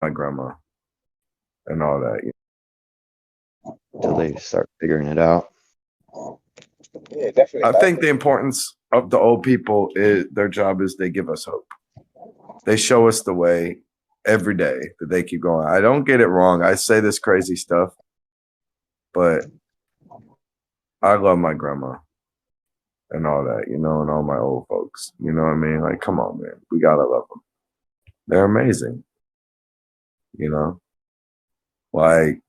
my grandma and all that. Till they start figuring it out. Yeah, definitely. I think the importance of the old people is their job is they give us hope. They show us the way every day that they keep going. I don't get it wrong. I say this crazy stuff, but I love my grandma and all that, and all my old folks. You know what I mean? Like, come on, man. We got to love them. They're amazing. Like,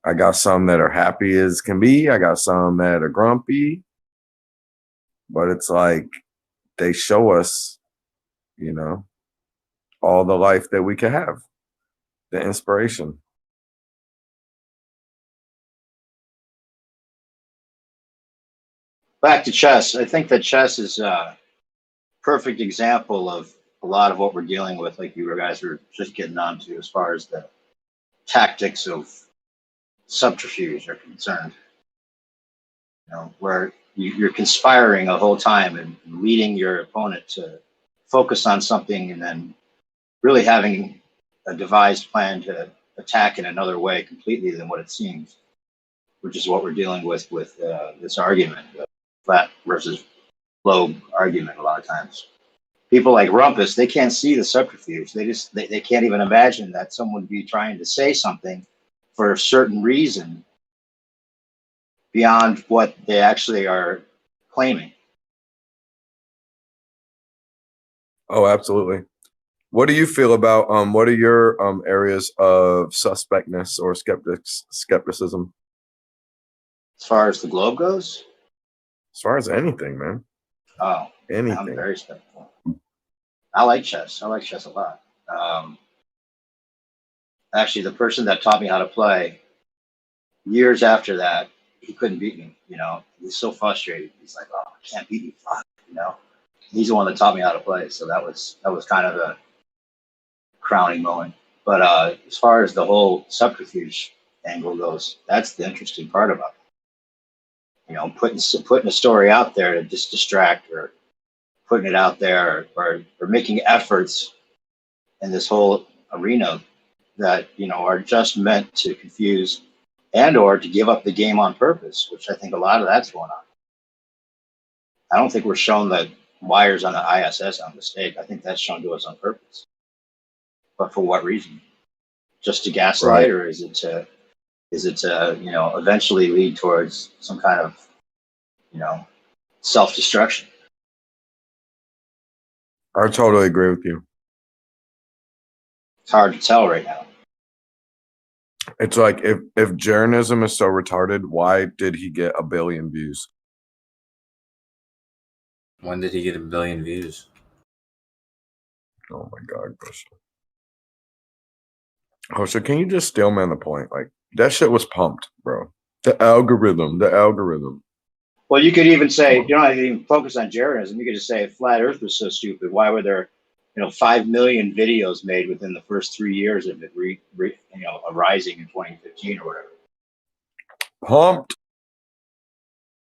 I got some that are happy as can be. I got some that are grumpy. But it's like they show us, all the life that we can have, the inspiration. Back to chess. I think that chess is a perfect example of a lot of what we're dealing with, like you guys were just getting onto as far as the tactics of subterfuge are concerned. Where you're conspiring a whole time and leading your opponent to focus on something and then really having a devised plan to attack in another way completely than what it seems, which is what we're dealing with this argument, the flat versus globe argument a lot of times. People like Rumpus, they can't see the subterfuge. They can't even imagine that someone would be trying to say something for a certain reason beyond what they actually are claiming. Oh, absolutely. What do you feel about what are your areas of suspectness or skepticism? As far as the globe goes? As far as anything, man. Oh, anything. I'm very skeptical. I like chess. I like chess a lot. Actually, the person that taught me how to play, years after that, he couldn't beat me. He's so frustrated. He's like, "Oh, I can't beat you, fuck." He's the one that taught me how to play. So that was kind of a crowning moment. But as far as the whole subterfuge angle goes, that's the interesting part about it. Putting a story out there to just distract, or putting it out there, or making efforts in this whole arena that are just meant to confuse and or to give up the game on purpose, which I think a lot of that's going on. I don't think we're shown that wires on the ISS are a mistake. I think that's shown to us on purpose. But for what reason? Just to gaslight, right? Or is it to eventually lead towards some kind of self-destruction? I totally agree with you. It's hard to tell right now. It's like if Jeranism is so retarded, why did he get 1 billion views? When did he get 1 billion views? Oh my God, Crystal. Oh, so can you just still man the point? Like, that shit was pumped, bro. The algorithm. Well, you could even say, you don't have to even focus on Jeranism. You could just say if Flat Earth was so stupid, why were there 5 million videos made within the first 3 years of it arising in 2015 or whatever? Pumped.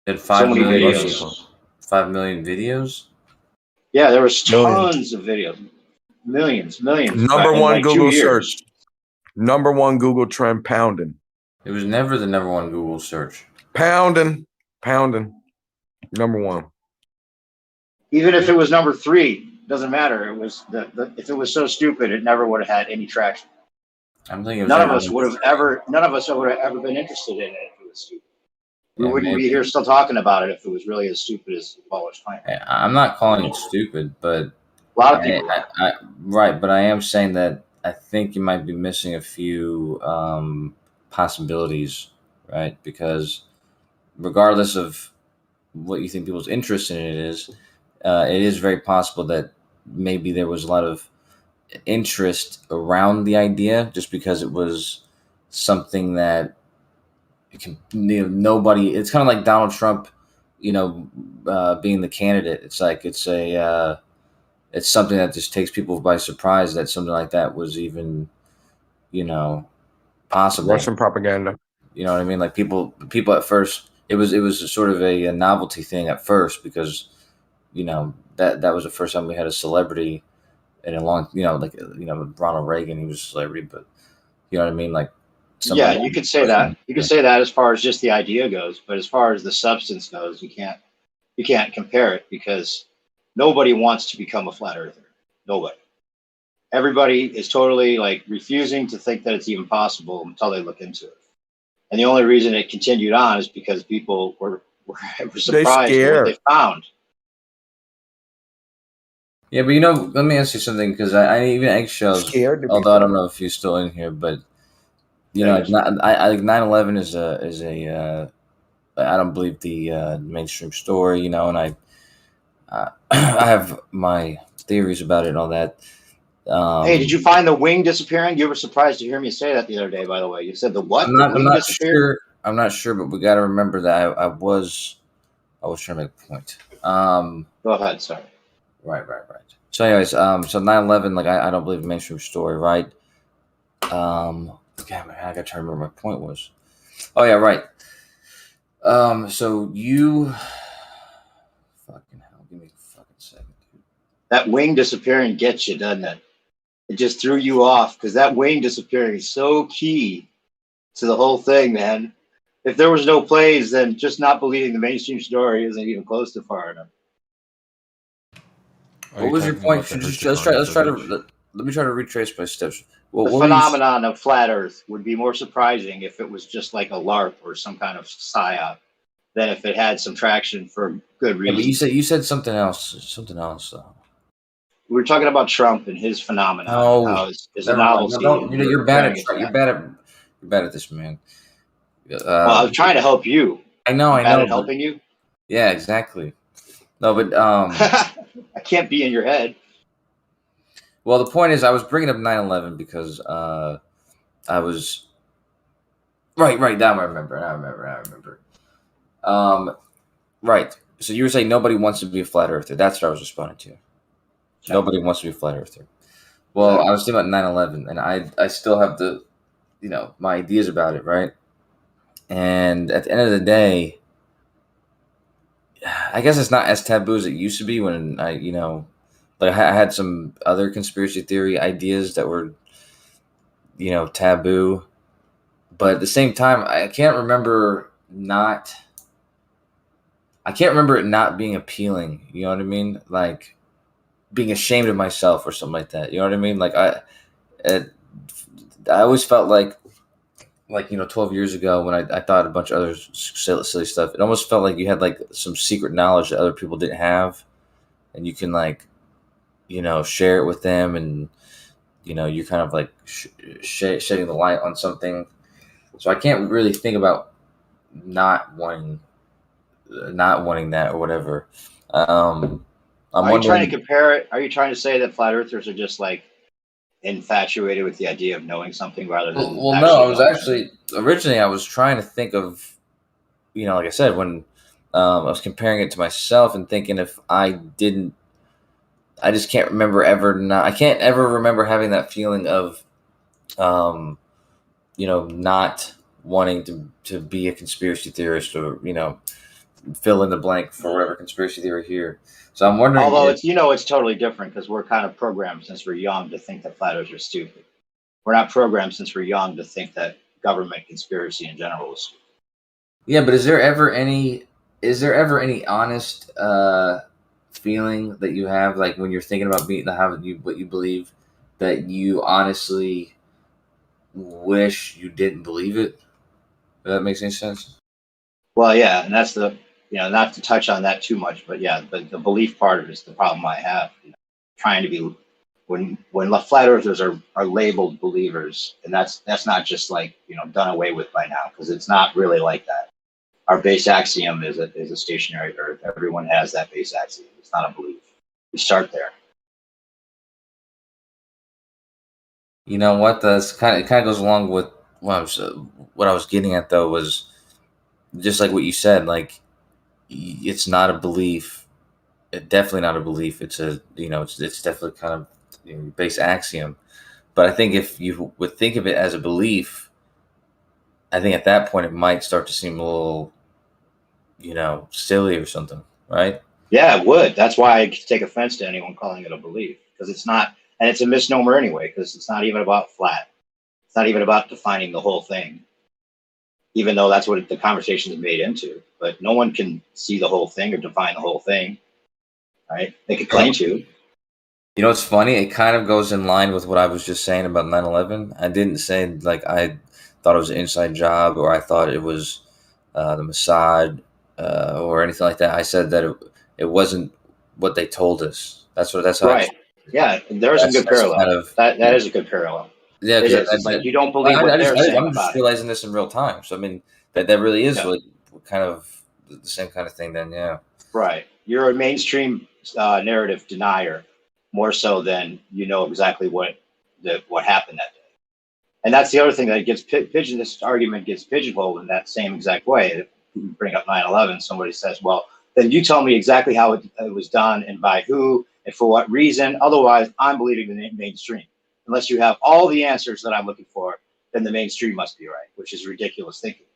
Did 5 million videos. 5 million videos? Yeah, there was tons of videos. Millions. Number one Google search. Number one Google trend, pounding. It was never the number one Google search. Pounding. Number one. Even if it was number 3, doesn't matter. It was if it was so stupid, it never would have had any traction. I'm thinking none of us would have ever been interested in it if it was stupid. We wouldn't be here still talking about it if it was really as stupid as the ballers claim. I'm not calling it stupid, but a lot of people. Right, but I am saying that I think you might be missing a few possibilities, right? Because regardless of what you think people's interest in it is very possible that maybe there was a lot of interest around the idea just because it was something that nobody. It's kind of like Donald Trump, being the candidate. It's like it's something that just takes people by surprise that something like that was even, possible. Russian propaganda. You know what I mean? Like people at first, it was a sort of a novelty thing at first because, that was the first time we had a celebrity in a long, like Ronald Reagan, he was celebrity, but you know what I mean, like Yeah, somebody. you could say that. You could say that as far as just the idea goes, but as far as the substance goes, you can't compare it because nobody wants to become a flat earther. Nobody. Everybody is totally like refusing to think that it's even possible until they look into it. And the only reason it continued on is because people were surprised at what they found. Yeah, but let me ask you something, because I even eggshells. Scared to be Although I don't know if you're still in here, but like, I like 9/11 is a I don't believe the mainstream story, and I I have my theories about it and all that. Hey, did you find the wing disappearing? You were surprised to hear me say that the other day, by the way. You said the what? The wing disappeared? Sure. I'm not sure, but we got to remember that I was trying to make a point. Go ahead. Sorry. Right. So, anyways, so 9/11, like I don't believe the mainstream story, right? God, man, I gotta try to remember what my point was. Oh yeah, right. So you, fucking hell, give me a fucking second, dude. That wing disappearing gets you, doesn't it? It just threw you off because that wing disappearing is so key to the whole thing, man. If there was no plays, then just not believing the mainstream story isn't even close to far enough. What was your point? Let me try to retrace my steps. The phenomenon of flat Earth would be more surprising if it was just like a LARP or some kind of psyop than if it had some traction for good reason. Yeah, but you said something else. Something else, though. We were talking about Trump and his phenomenon. Oh, how it's a novelty. You're bad at this, man. Well, I was trying to help you. I know. Helping you. Yeah, exactly. No, but I can't be in your head. Well, the point is, I was bringing up 9/11 because I was right. Now I remember. Right. So you were saying nobody wants to be a flat earther. That's what I was responding to. Sure. Nobody wants to be a flat earther. Well, exactly. I was thinking about 9/11, and I still have the, my ideas about it, right? And at the end of the day, I guess it's not as taboo as it used to be when I had some other conspiracy theory ideas that were, taboo. But at the same time, I can't remember it not being appealing. You know what I mean? Like being ashamed of myself or something like that. You know what I mean? Like I always felt like 12 years ago when I thought a bunch of other silly stuff, it almost felt like you had like some secret knowledge that other people didn't have, and you can share it with them, and you're kind of like shedding the light on something. So I can't really think about not wanting that or whatever. Are you trying to compare it? Are you trying to say that flat earthers are just like infatuated with the idea of knowing something rather than no, I was originally I was trying to think of, like I said, when I was comparing it to myself and thinking if I just can't remember I can't ever remember having that feeling of not wanting to be a conspiracy theorist or fill in the blank for whatever conspiracy theory here. So I'm wondering. Although it's totally different because we're kind of programmed since we're young to think that flat earthers are stupid. We're not programmed since we're young to think that government conspiracy in general is stupid. Yeah, but is there ever any honest feeling that you have, like when you're thinking about what you believe, that you honestly wish you didn't believe it? Does that make any sense? Well, yeah, and that's not to touch on that too much, but yeah, the belief part of it is the problem I have. Trying to be when flat earthers are labeled believers, and that's not just like done away with by now, because it's not really like that. Our base axiom is a stationary Earth. Everyone has that base axiom. It's not a belief. We start there. You know what? It kind of goes along with what I was getting at, though, was just like what you said. Like, it's not a belief. It's definitely not a belief. It's it's definitely kind of base axiom. But I think if you would think of it as a belief, I think at that point it might start to seem a little, silly or something, right? Yeah, it would. That's why I take offense to anyone calling it a belief, because it's not And it's a misnomer anyway, because it's not even about flat. It's not even about defining the whole thing, even though that's what the conversation is made into. But no one can see the whole thing or define the whole thing, right? They could claim to. You know, it's funny. It kind of goes in line with what I was just saying about 9/11. I didn't say like I thought it was an inside job or I thought it was the Mossad or anything like that. I said that it wasn't what they told us. That's how. Right. Yeah, there's a good parallel. Kind of, that is a good parallel. yeah, It is. It's like you don't believe what they're saying I'm about just it. realizing this in real time. So I mean, that really is Yeah. really kind of the same kind of thing. Then yeah. Right. You're a mainstream narrative denier more so than you know exactly what happened that day. And that's the other thing that gets this argument gets pigeonholed in that same exact way. If you bring up 9/11, somebody says, well, then you tell me exactly how it was done and by who and for what reason. Otherwise, I'm believing the mainstream. Unless you have all the answers that I'm looking for, then the mainstream must be right, which is ridiculous thinking.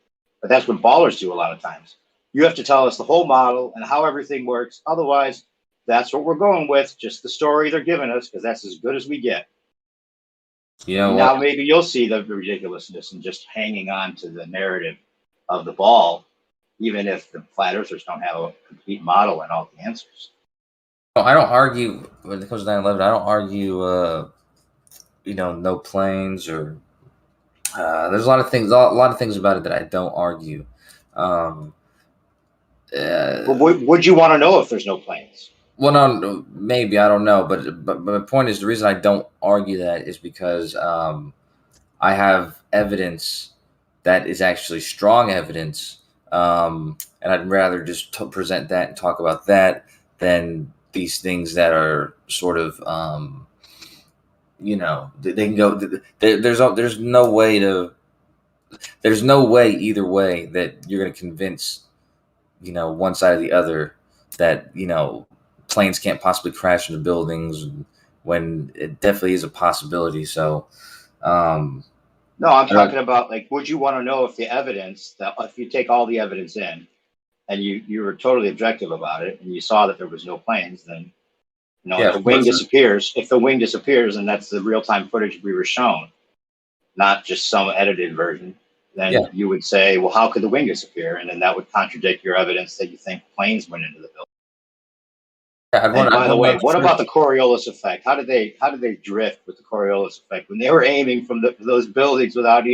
But that's what ballers do a lot of times. You have to tell us the whole model and how everything works. Otherwise, that's what we're going with, just the story they're giving us, because that's as good as we get. Yeah. Well, Now maybe you'll see the ridiculousness in just hanging on to the narrative of the ball, even if the flat earthers don't have a complete model and all the answers. I don't argue when it comes to 9/11. I don't argue, no planes or there's a lot of things about it that I don't argue. Well, would you want to know if there's no planes? Well, no, maybe I don't know, but my point is the reason I don't argue that is because I have evidence that is actually strong evidence, and I'd rather just present that and talk about that than these things that are sort of they can go. There's no way either way that you're going to convince one side or the other that planes can't possibly crash into buildings when it definitely is a possibility. So no, I'm talking about like, would you want to know if the evidence that if you take all the evidence in and you were totally objective about it and you saw that there was no planes, then if the wing disappears, and that's the real-time footage we were shown, not just some edited version, then you would say, well, how could the wing disappear? And then that would contradict your evidence that you think planes went into the building. And by the way, what about the Coriolis effect? How did they drift with the Coriolis effect when they were aiming from those buildings without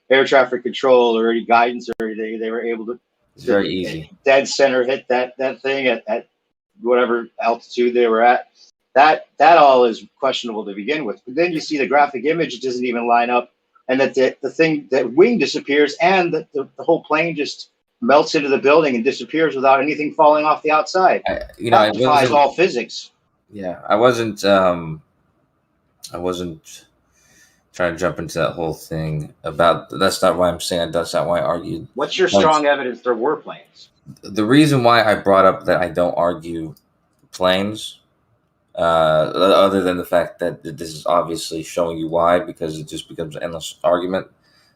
air traffic control or any guidance or anything? They were able to very easy dead center hit that thing at whatever altitude they were at. That all is questionable to begin with. But then you see the graphic image doesn't even line up, and that that wing disappears, and the whole plane just melts into the building and disappears without anything falling off the outside. That defies all physics. Yeah, I wasn't trying to jump into that whole thing about. That's not why I'm saying. That's not why I argued. What's your strong evidence there were planes? The reason why I brought up that I don't argue planes, other than the fact that this is obviously showing you why, because it just becomes an endless argument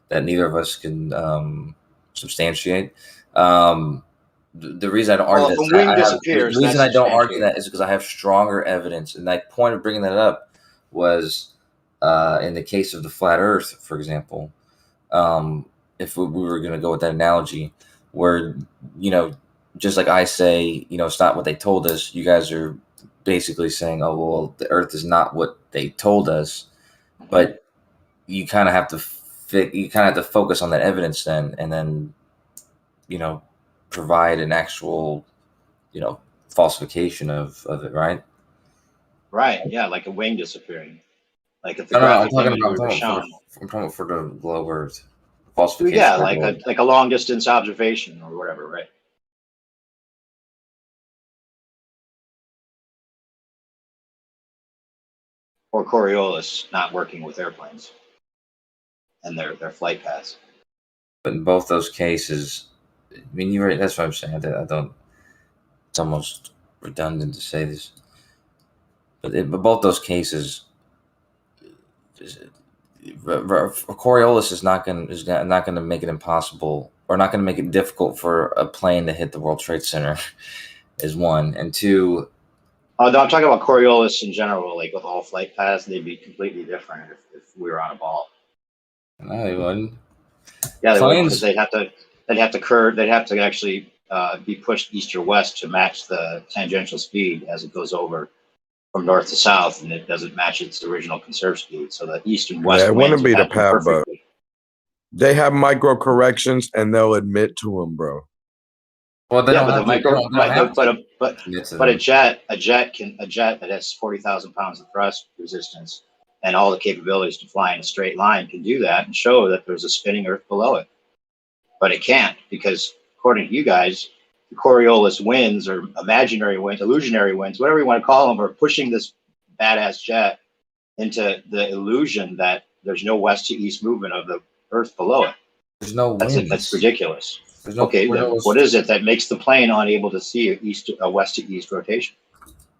that neither of us can substantiate. The reason I don't argue the reason I don't argue that is because I have stronger evidence, and my point of bringing that up was in the case of the flat Earth, for example. If we were going to go with that analogy, where just like I say, it's not what they told us. You guys are basically saying, oh well, the Earth is not what they told us, but you kind of have to focus on that evidence then, and then provide an actual falsification of it, right? Right. Yeah, like a wing disappearing. Like if the I'm graphic talking image about for the globe Earth falsification. Yeah, like a long distance observation or whatever, right? Or Coriolis not working with airplanes and their flight paths. But in both those cases, I mean, you're right. That's what I'm saying. I don't. It's almost redundant to say this, but both those cases, Coriolis is not going to make it impossible, or not going to make it difficult for a plane to hit the World Trade Center, is one, and two. No, I'm talking about Coriolis in general, like with all flight paths, they'd be completely different if we were on a ball. No, he wouldn't. Yeah, they would, because Planes. they'd have to actually be pushed east or west to match the tangential speed as it goes over from north to south, and it doesn't match its original conserved speed. So the east and Yeah, west it winds wouldn't would be the match them path, but perfectly. they have micro corrections and they'll admit to them, bro. Well, they Yeah, don't but have the to. They micro, don't, they don't have to admit to but them. a jet that has 40,000 pounds of thrust resistance and all the capabilities to fly in a straight line can do that and show that there's a spinning Earth below it. But it can't, because according to you guys, the Coriolis winds or imaginary winds, illusionary winds, whatever you want to call them, are pushing this badass jet into the illusion that there's no west to east movement of the Earth below it. There's no That's it. That's winds. ridiculous. There's no Okay, then Coriolis. what is it that makes the plane unable to see a west to east rotation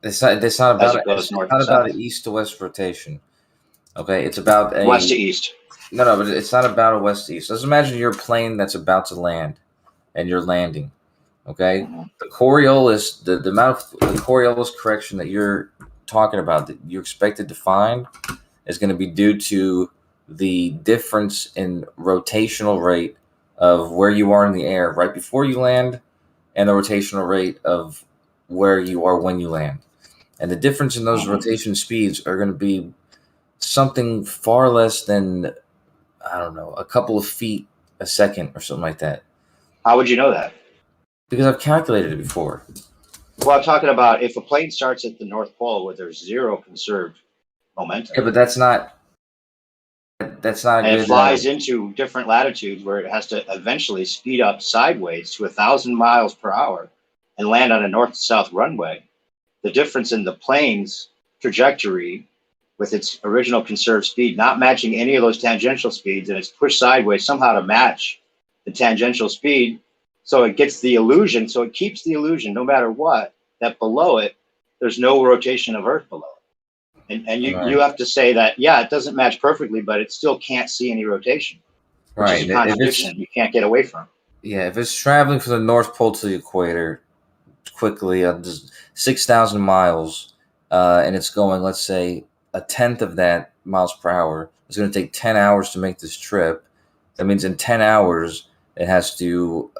It's not. It's not as about. it goes It's north to not about south, an east to west rotation. Okay, it's about west to a east? no, but it's not about a west to east. Let's imagine you're a plane that's about to land, and you're landing. Okay, Mhm. the Coriolis, the amount of the Coriolis correction that you're talking about that you're expected to find is going to be due to the difference in rotational rate of where you are in the air right before you land and the rotational rate of where you are when you land. And the difference in those Mhm. rotation speeds are going to be something far less than, I don't know, a couple of feet a second or something like that. How would you know that? Because I've calculated it before. Well, I'm talking about if a plane starts at the North Pole where there's zero conserved momentum, Yeah, but that's not a and it good. flies into different latitudes where it has to eventually speed up sideways to 1,000 miles per hour and land on a north to south runway, the difference in the plane's trajectory with its original conserved speed not matching any of those tangential speeds, and it's pushed sideways somehow to match the tangential speed. So it gets the illusion, so it keeps the illusion no matter what, that below it, there's no rotation of Earth below it. And you Right. have to say that, yeah, it doesn't match perfectly, but it still can't see any rotation, which is Right. a If it's contradiction you can't get away from. yeah, if it's traveling from the North Pole to the equator quickly, just 6,000 miles, and it's going, let's say, a tenth of that miles per hour. It's going to take 10 hours to make this trip. That means in 10 hours, it has to,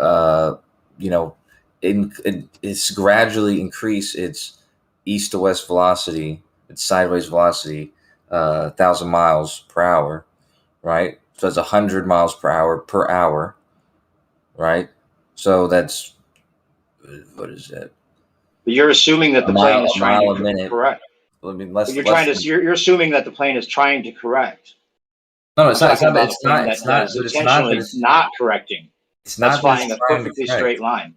you know, it's gradually increase its east to west velocity, its sideways velocity, 1,000 miles per hour, right? So that's 100 miles per hour, right? So that's what is that? But you're assuming that A the mile, plane is a trying mile to a minute. correct. I mean, But less than. you're assuming that the plane is trying to correct. No, no, I'm it's not. It's talking not. about a It's plane not. It's that not. is But it's not that intentionally it's. not correcting. It's That's not that flying it's a trying to perfectly straight correct. line.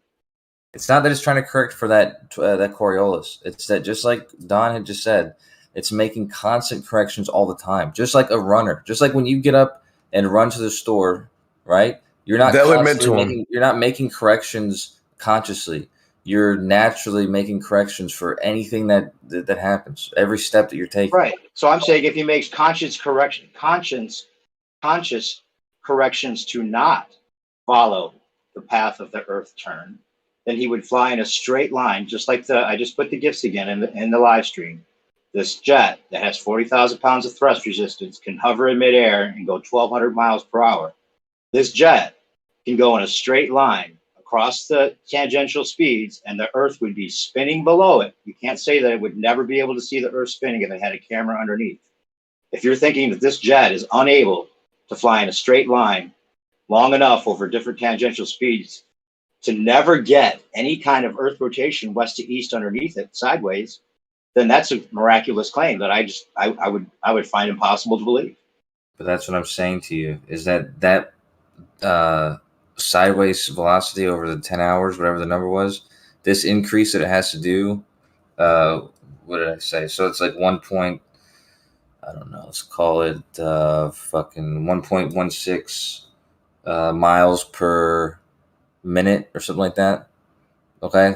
It's not that it's trying to correct for that Coriolis. It's that, just like Don had just said, it's making constant corrections all the time. Just like a runner. Just like when you get up and run to the store, right? You're not They'll admit constantly to them. making. You're not making corrections consciously. You're naturally making corrections for anything that happens. Every step that you're taking. Right. So I'm saying if he makes conscious corrections to not follow the path of the Earth turn, then he would fly in a straight line, just like I just put the gifts again in the live stream. This jet that has 40,000 pounds of thrust resistance can hover in midair and go 1,200 miles per hour. This jet can go in a straight line across the tangential speeds, and the Earth would be spinning below it. You can't say that it would never be able to see the Earth spinning if it had a camera underneath. If you're thinking that this jet is unable to fly in a straight line long enough over different tangential speeds to never get any kind of Earth rotation west to east underneath it sideways, then that's a miraculous claim that I would find impossible to believe. But that's what I'm saying to you is that uh, sideways velocity over the 10 hours, whatever the number was, this increase that it has to do, what did I say? So it's like 1 point, I don't know, let's call it fucking 1.16 miles per minute or something like that. Okay.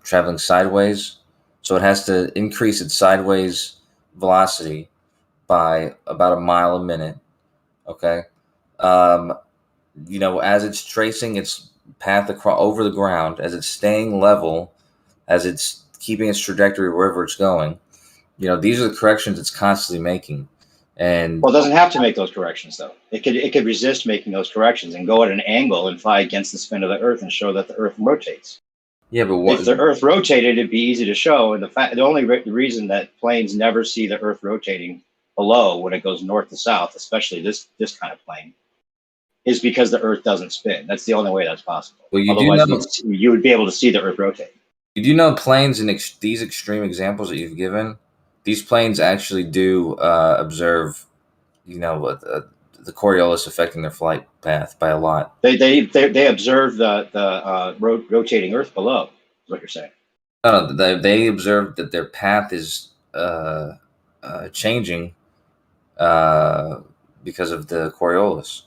Traveling sideways. So it has to increase its sideways velocity by about a mile a minute. Okay. Um, as it's tracing its path across over the ground, as it's staying level, as it's keeping its trajectory wherever it's going. You know, these are the corrections it's constantly making. And Well, it doesn't have to make those corrections though. It could resist making those corrections and go at an angle and fly against the spin of the Earth and show that the Earth rotates. yeah, but If the Earth rotated, it'd be easy to show. And the only reason that planes never see the Earth rotating below when it goes north to south, especially this kind of plane, is because the Earth doesn't spin. That's the only way that's possible. Well, you Otherwise, do know, you would be able to see the Earth rotate. you do know planes in these extreme examples that you've given, these planes actually do observe, you know, the Coriolis affecting their flight path by a lot. They observe the rotating Earth below. Is what you're saying? No, they observe that their path is changing because of the Coriolis.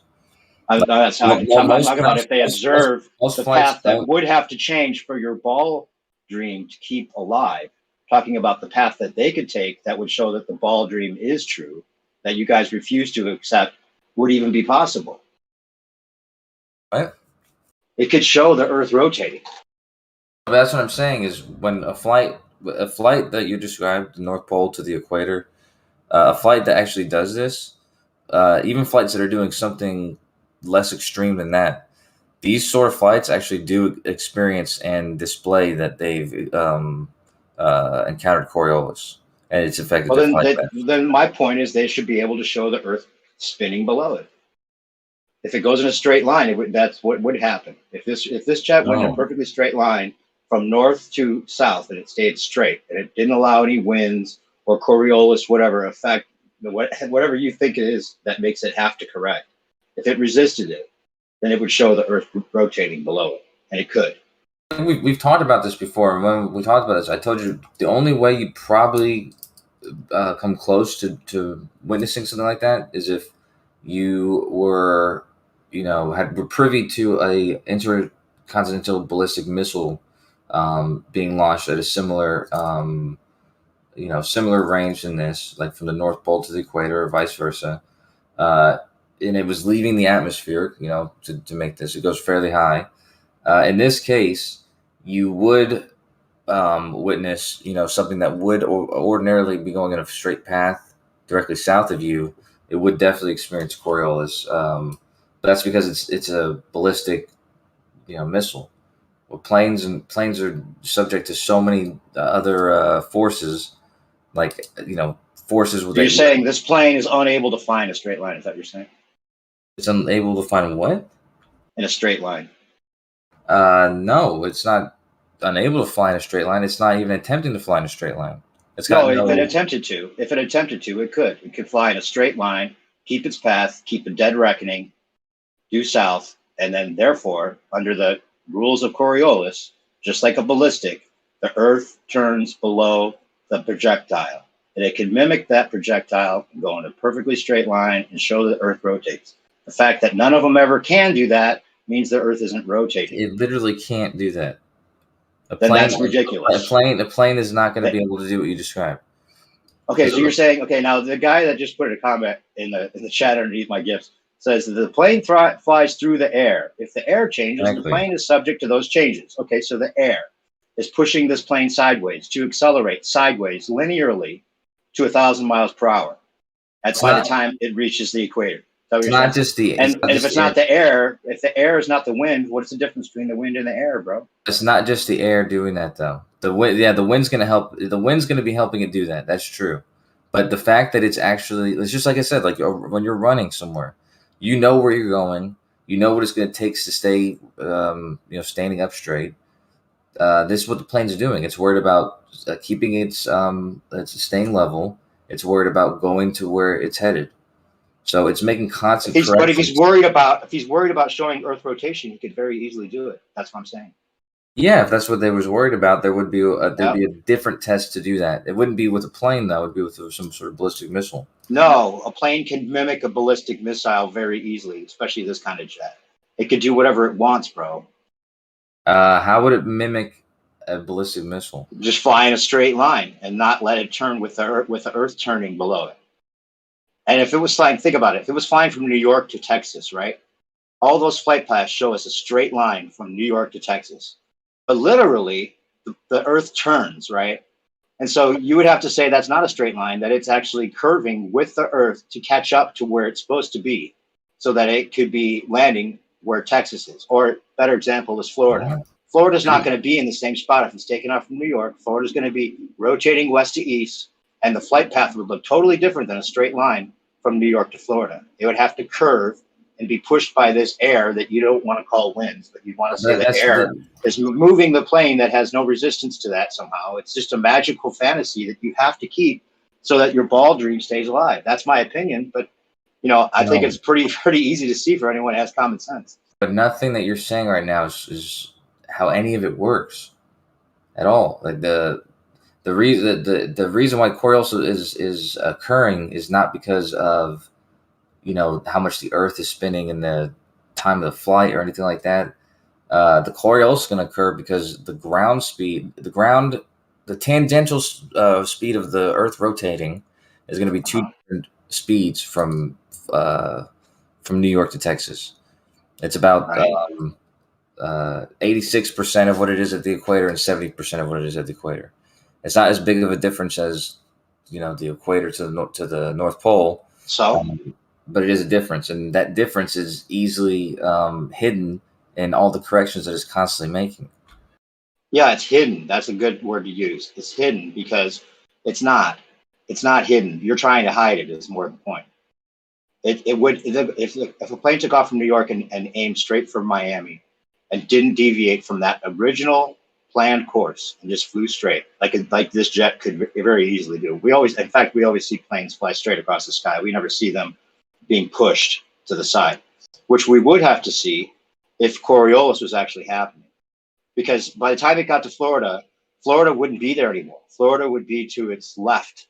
That's how I'm talking about. If they observe most the flights path that don't. would have to change for your ball dream to keep alive, talking about the path that they could take that would show that the ball dream is true, that you guys refuse to accept, would even be possible. Right? It could show the Earth rotating. But that's what I'm saying is when a flight that you described, the North Pole to the equator, a flight that actually does this, even flights that are doing something less extreme than that, these sort of flights actually do experience and display that they've encountered Coriolis and it's affected Well, their flight path. then my point is they should be able to show the Earth spinning below it. If it goes in a straight line, that's what would happen. If this jet went in a perfectly straight line from north to south and it stayed straight and it didn't allow any winds or Coriolis, whatever effect, whatever you think it is that makes it have to correct, if it resisted it, then it would show the Earth rotating below it, and it could. We've talked about this before, and when we talked about this, I told you the only way you probably come close to witnessing something like that is if you were, you know, were privy to a intercontinental ballistic missile being launched at a similar, you know, similar range than this, like from the North Pole to the equator or vice versa. And it was leaving the atmosphere, you know, to make this. It goes fairly high. In this case, you would witness, you know, something that would ordinarily be going in a straight path directly south of you. It would definitely experience Coriolis. But that's because it's a ballistic, you know, missile. Well, planes are subject to so many other forces, like, you know, forces. You're saying this plane is unable to find a straight line? Is that what you're saying? It's unable to find what? In a straight line. No, it's not unable to fly in a straight line. It's not even attempting to fly in a straight line. If it attempted to, it could. It could fly in a straight line, keep its path, keep a dead reckoning, due south, and then therefore, under the rules of Coriolis, just like a ballistic, the Earth turns below the projectile. And it can mimic that projectile and go in a perfectly straight line and show that the Earth rotates. The fact that none of them ever can do that means the Earth isn't rotating. It literally can't do that. Then that's ridiculous. A plane is not going to be able to do what you described. Okay, so you're saying, okay, now the guy that just put a comment in the chat underneath my gifts says that the plane flies through the air. If the air changes, the plane is subject to those changes. Okay, so the air is pushing this plane sideways to accelerate sideways linearly to 1,000 miles per hour. That's by the time it reaches the equator. It's not just the and if it's not the air, if the air is not the wind, what's the difference between the wind and the air, bro? It's not just the air doing that though. The wind, the wind's going to help. The wind's going to be helping it do that. That's true. But the fact that it's just like I said, like when you're running somewhere, you know where you're going. You know what it's going to take to stay, you know, standing up straight. This is what the planes are doing. It's worried about keeping its staying level. It's worried about going to where it's headed. So it's making constant corrections. But if he's worried about showing Earth rotation, he could very easily do it. That's what I'm saying. Yeah, if that's what they was worried about, there would be a different test to do that. It wouldn't be with a plane, though. It would be with some sort of ballistic missile. No, a plane can mimic a ballistic missile very easily, especially this kind of jet. It could do whatever it wants, bro. How would it mimic a ballistic missile? Just fly in a straight line and not let it turn with the Earth turning below it. And if it was flying, think about it. If it was flying from New York to Texas, right? All those flight paths show us a straight line from New York to Texas. But literally, the Earth turns, right? And so you would have to say that's not a straight line, that it's actually curving with the Earth to catch up to where it's supposed to be, so that it could be landing where Texas is. Or better example is Florida. Florida's not going to be in the same spot if it's taken off from New York. Florida's going to be rotating west to east, and the flight path would look totally different than a straight line from New York to Florida. It would have to curve and be pushed by this air that you don't want to call winds, but you want to say the air is moving the plane that has no resistance to that somehow. It's just a magical fantasy that you have to keep so that your ball dream stays alive. That's my opinion, but I think it's pretty easy to see for anyone who has common sense. But nothing that you're saying right now is how any of it works at all. Like the reason why Coriolis is occurring is not because of how much the Earth is spinning in the time of the flight or anything like that. The Coriolis is going to occur because the tangential speed of the Earth rotating is going to be two different speeds from New York to Texas. It's about 86% of what it is at the equator and 70% of what it is at the equator. It's not as big of a difference as the equator to the North Pole. So. But it is a difference, and that difference is easily hidden in all the corrections that it's constantly making. Yeah, it's hidden. That's a good word to use. It's hidden because it's not hidden. You're trying to hide it is more the point. It would, if a plane took off from New York and aimed straight for Miami and didn't deviate from that original planned course and just flew straight, like this jet could very easily do. We always see planes fly straight across the sky. We never see them being pushed to the side, which we would have to see if Coriolis was actually happening. Because by the time it got to Florida, Florida wouldn't be there anymore. Florida would be to its left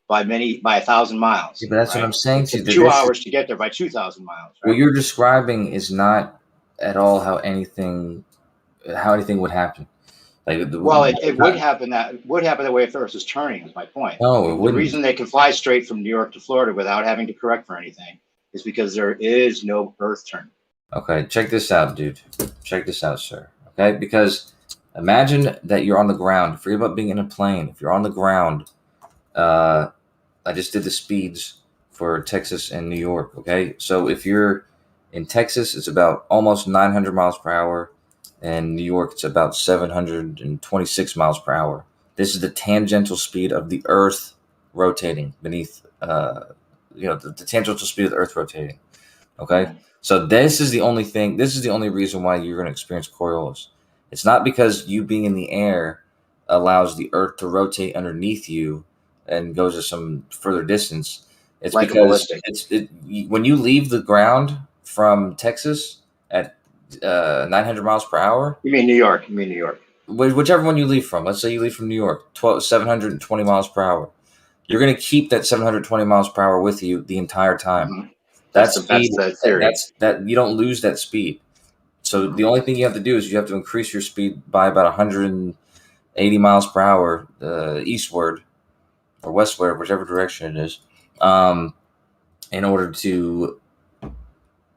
by 1,000 miles. Yeah, but that's what I'm saying to you. 2 hours to get there by 2,000 miles. Right? What you're describing is not at all how anything would happen. It would happen that way if the Earth was turning. Is my point. No, it wouldn't. The reason they can fly straight from New York to Florida without having to correct for anything is because there is no Earth turn. Okay, check this out, dude. Check this out, sir. Okay, because imagine that you're on the ground. Forget about being in a plane. If you're on the ground, I just did the speeds for Texas and New York. Okay, so if you're in Texas, it's about almost 900 miles per hour. And New York, it's about 726 miles per hour. This is the tangential speed of the Earth rotating beneath, the tangential speed of the Earth rotating. Okay, so this is the only thing. This is the only reason why you're going to experience Coriolis. It's not because you being in the air allows the Earth to rotate underneath you and goes to some further distance. It's like because when you leave the ground from Texas at 900 miles per hour. You mean New York? Whichever one you leave from. Let's say you leave from New York, 720 miles per hour. You're going to keep that 720 miles per hour with you the entire time. Mm-hmm. That's the theory. That you don't lose that speed. So the only thing you have to do is you have to increase your speed by about 180 miles per hour eastward or westward, whichever direction it is, in order to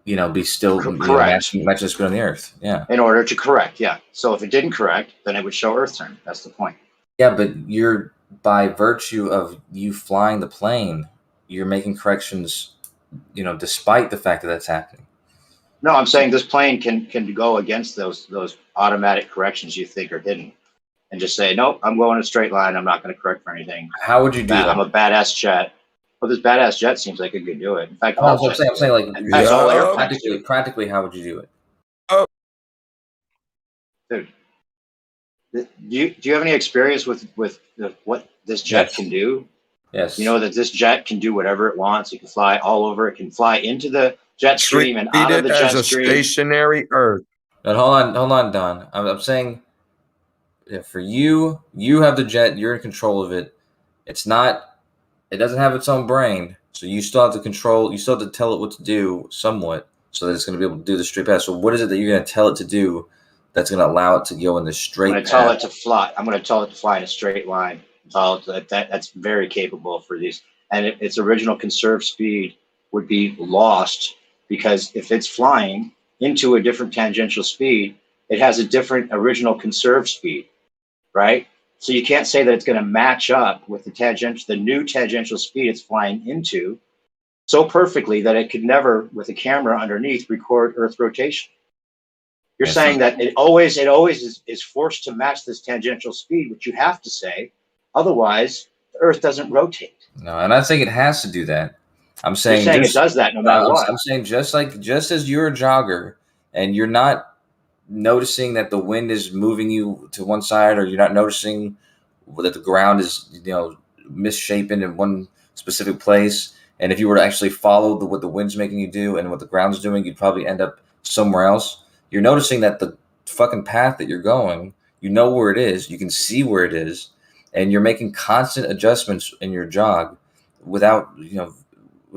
be still matching the speed on the Earth. Yeah. In order to correct, yeah. So if it didn't correct, then it would show Earth turn. That's the point. Yeah, but you're by virtue of you flying the plane, you're making corrections, despite the fact that that's happening. No, I'm saying this plane can go against those automatic corrections you think are hidden, and just say, nope, I'm going a straight line. I'm not going to correct for anything. How would you do that? I'm a badass jet. Well, this badass jet seems like it could do it. In fact, I'm saying practically, how would you do it? Dude, do you have any experience with what this jet can do? Yes. You know that this jet can do whatever it wants. It can fly all over. It can fly into the jet stream and out of the jet stream. Stationary Earth. But hold on, Don. I'm saying, for you have the jet. You're in control of it. It doesn't have its own brain, so you still have to control. You still have to tell it what to do somewhat, so that it's going to be able to do the straight path. So what is it that you're going to tell it to do that's going to allow it to go in the straight path? I'm going to tell it to fly in a straight line. That's very capable for these. And its original conserved speed would be lost because if it's flying into a different tangential speed, it has a different original conserved speed, right? So you can't say that it's going to match up with the new tangential speed it's flying into so perfectly that it could never, with a camera underneath, record Earth rotation. You're saying that it always is forced to match this tangential speed, which you have to say, otherwise the Earth doesn't rotate. No, and I think it has to do that. I'm You're saying saying just, it does that no matter what. I'm saying just as you're a jogger and you're not noticing that the wind is moving you to one side, or you're not noticing that the ground is, you know, misshapen in one specific place, and if you were to actually follow what the wind's making you do and what the ground's doing, you'd probably end up somewhere else. You're noticing that the fucking path that you're going, you know where it is, you can see where it is, and you're making constant adjustments in your jog without, you know,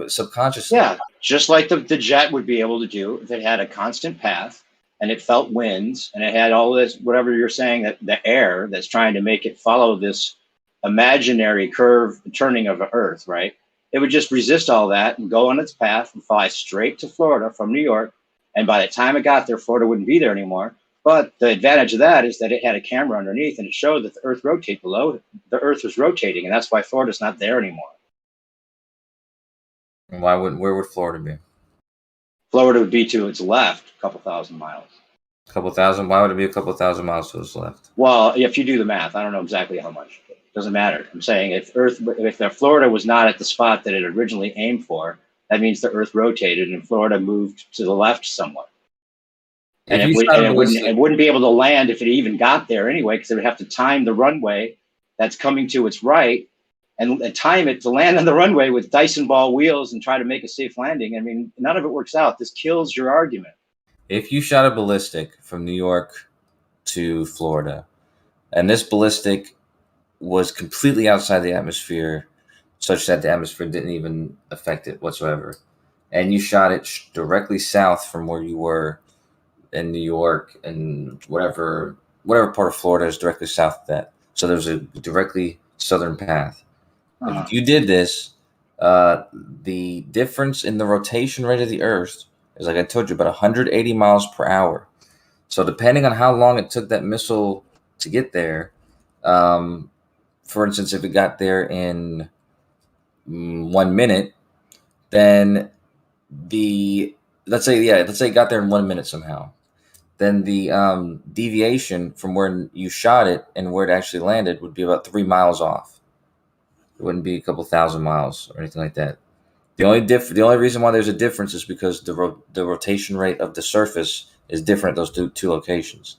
subconsciously. Yeah, just like the jet would be able to do if it had a constant path and it felt winds and it had all this, whatever you're saying, that the air that's trying to make it follow this imaginary curve turning of the Earth, right? It would just resist all that and go on its path and fly straight to Florida from New York. And by the time it got there, Florida wouldn't be there anymore. But the advantage of that is that it had a camera underneath and it showed that the Earth rotated below it. The Earth was rotating, and that's why Florida's not there anymore. And where would Florida be? Florida would be to its left, a couple thousand miles. A couple thousand? Why would it be a couple thousand miles to its left? Well, if you do the math, I don't know exactly how much. It doesn't matter. I'm saying if the Florida was not at the spot that it originally aimed for, that means the Earth rotated and Florida moved to the left somewhat. And it wouldn't be able to land if it even got there anyway, because it would have to time the runway that's coming to its right and time it to land on the runway with Dyson ball wheels and try to make a safe landing. I mean, none of it works out. This kills your argument. If you shot a ballistic from New York to Florida, and this ballistic was completely outside the atmosphere, such that the atmosphere didn't even affect it whatsoever, and you shot it directly south from where you were in New York and whatever part of Florida is directly south of that, so there's a directly southern path. If you did this, the difference in the rotation rate of the Earth is, like I told you, about 180 miles per hour. So depending on how long it took that missile to get there, for instance, if it got there in 1 minute, then let's say it got there in 1 minute somehow, then the deviation from where you shot it and where it actually landed would be about 3 miles off. It wouldn't be a couple thousand miles or anything like that. The only reason why there's a difference is because the rotation rate of the surface is different at those two locations.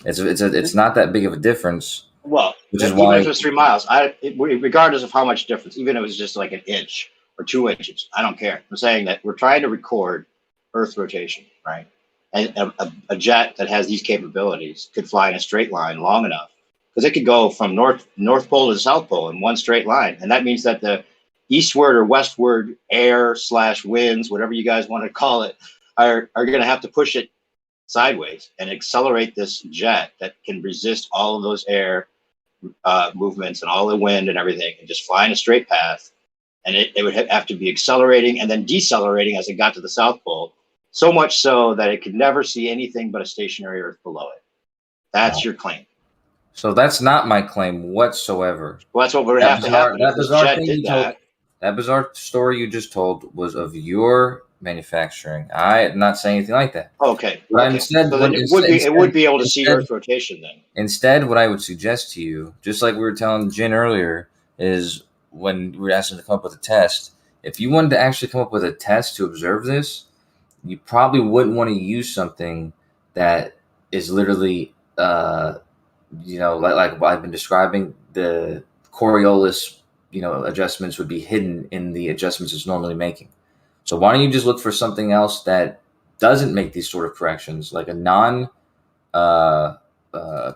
It's not that big of a difference. Well, even if it was 3 miles, regardless of how much difference, even if it was just like an inch or 2 inches, I don't care. I'm saying that we're trying to record Earth rotation, right? And a jet that has these capabilities could fly in a straight line long enough, because it could go from North Pole to the South Pole in one straight line. And that means that the eastward or westward air / winds, whatever you guys want to call it, are going to have to push it sideways and accelerate this jet that can resist all of those air movements and all the wind and everything, and just fly in a straight path. And it would have to be accelerating and then decelerating as it got to the South Pole, so much so that it could never see anything but a stationary Earth below it. That's your claim. So that's not my claim whatsoever. Well, that's what would have to happen. That bizarre story you just told was of your manufacturing. I am not saying anything like that. Okay. But Instead, so it would be able to see Earth rotation then. Instead, what I would suggest to you, just like we were telling Jen earlier, is when we were asking to come up with a test, if you wanted to actually come up with a test to observe this, you probably wouldn't want to use something that is literally like I've been describing, the Coriolis, adjustments would be hidden in the adjustments it's normally making. So why don't you just look for something else that doesn't make these sort of corrections, like a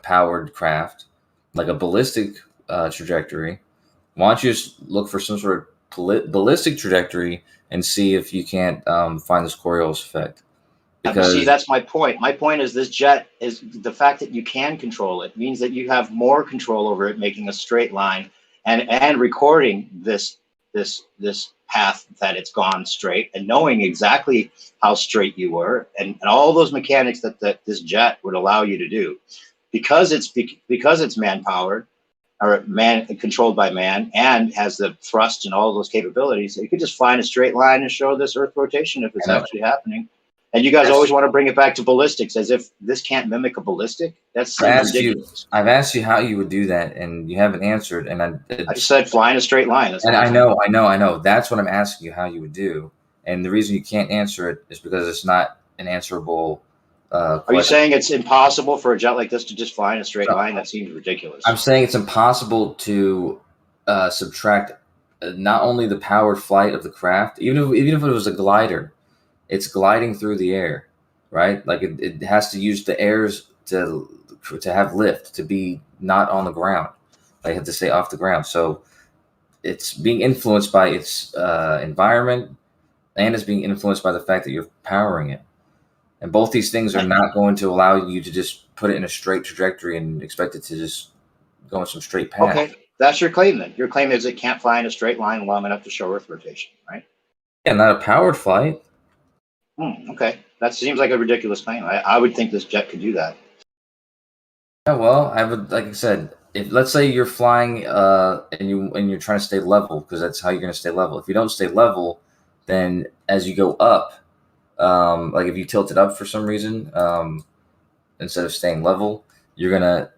powered craft, like a ballistic trajectory. Why don't you just look for some sort of ballistic trajectory and see if you can't find this Coriolis effect? Because see, that's my point. My point is this jet is the fact that you can control it means that you have more control over it making a straight line and recording this path that it's gone straight and knowing exactly how straight you were and all those mechanics that this jet would allow you to do. because it's man powered or man controlled by man and has the thrust and all those capabilities, it could just fly in a straight line and show this Earth rotation if it's actually happening. And you guys always want to bring it back to ballistics as if this can't mimic a ballistic. That's ridiculous. I've asked you how you would do that, and you haven't answered. And I just said fly in a straight line. That's and I know. That's what I'm asking you how you would do. And the reason you can't answer it is because it's not an answerable Are you saying it's impossible for a jet like this to just fly in a straight line? That seems ridiculous. I'm saying it's impossible to subtract not only the powered flight of the craft, even if it was a glider, it's gliding through the air, right? Like it has to use the airs to have lift, to be not on the ground. They have to stay off the ground. So it's being influenced by its environment, and it's being influenced by the fact that you're powering it. And both these things are not going to allow you to just put it in a straight trajectory and expect it to just go in some straight path. Okay, that's your claim then. Your claim is it can't fly in a straight line long enough to show Earth rotation, right? Yeah, not a powered flight. Okay, that seems like a ridiculous claim. I would think this jet could do that. Yeah, well, I would, like I said, if let's say you're flying and you're trying to stay level, because that's how you're going to stay level. If you don't stay level, then as you go up, like if you tilt it up for some reason, instead of staying level, you're gonna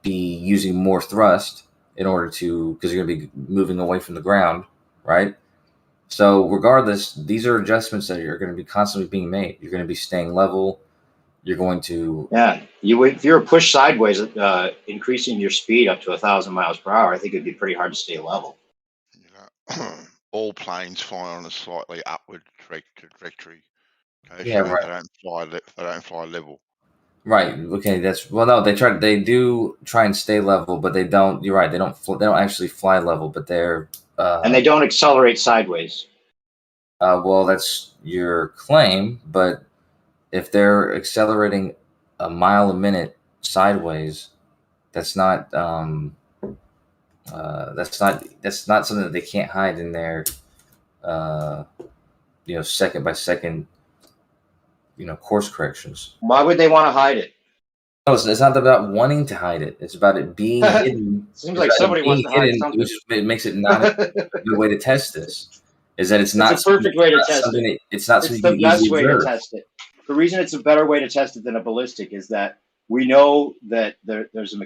be using more thrust in order to, because you're gonna be moving away from the ground, right? So regardless, these are adjustments that are going to be constantly being made. You're going to be staying level. You're going to if you're push sideways, increasing your speed up to 1,000 miles per hour, I think it'd be pretty hard to stay level. All planes fly on a slightly upward trajectory. Okay, Yeah, so right. They don't fly level. Right. Okay. They do try and stay level, but they don't. You're right. They don't actually fly level, but they're. And they don't accelerate sideways. Well, that's your claim, but if they're accelerating a mile a minute sideways, that's not something that they can't hide in their second by second course corrections. Why would they want to hide it? No, it's not about wanting to hide it. It's about it being hidden. Seems like somebody wants to hide something. Which it makes it not a good way to test this. Is that it's not a perfect way to test it. It's not the best way to test it. The reason it's a better way to test it than a ballistic is that we know that there's a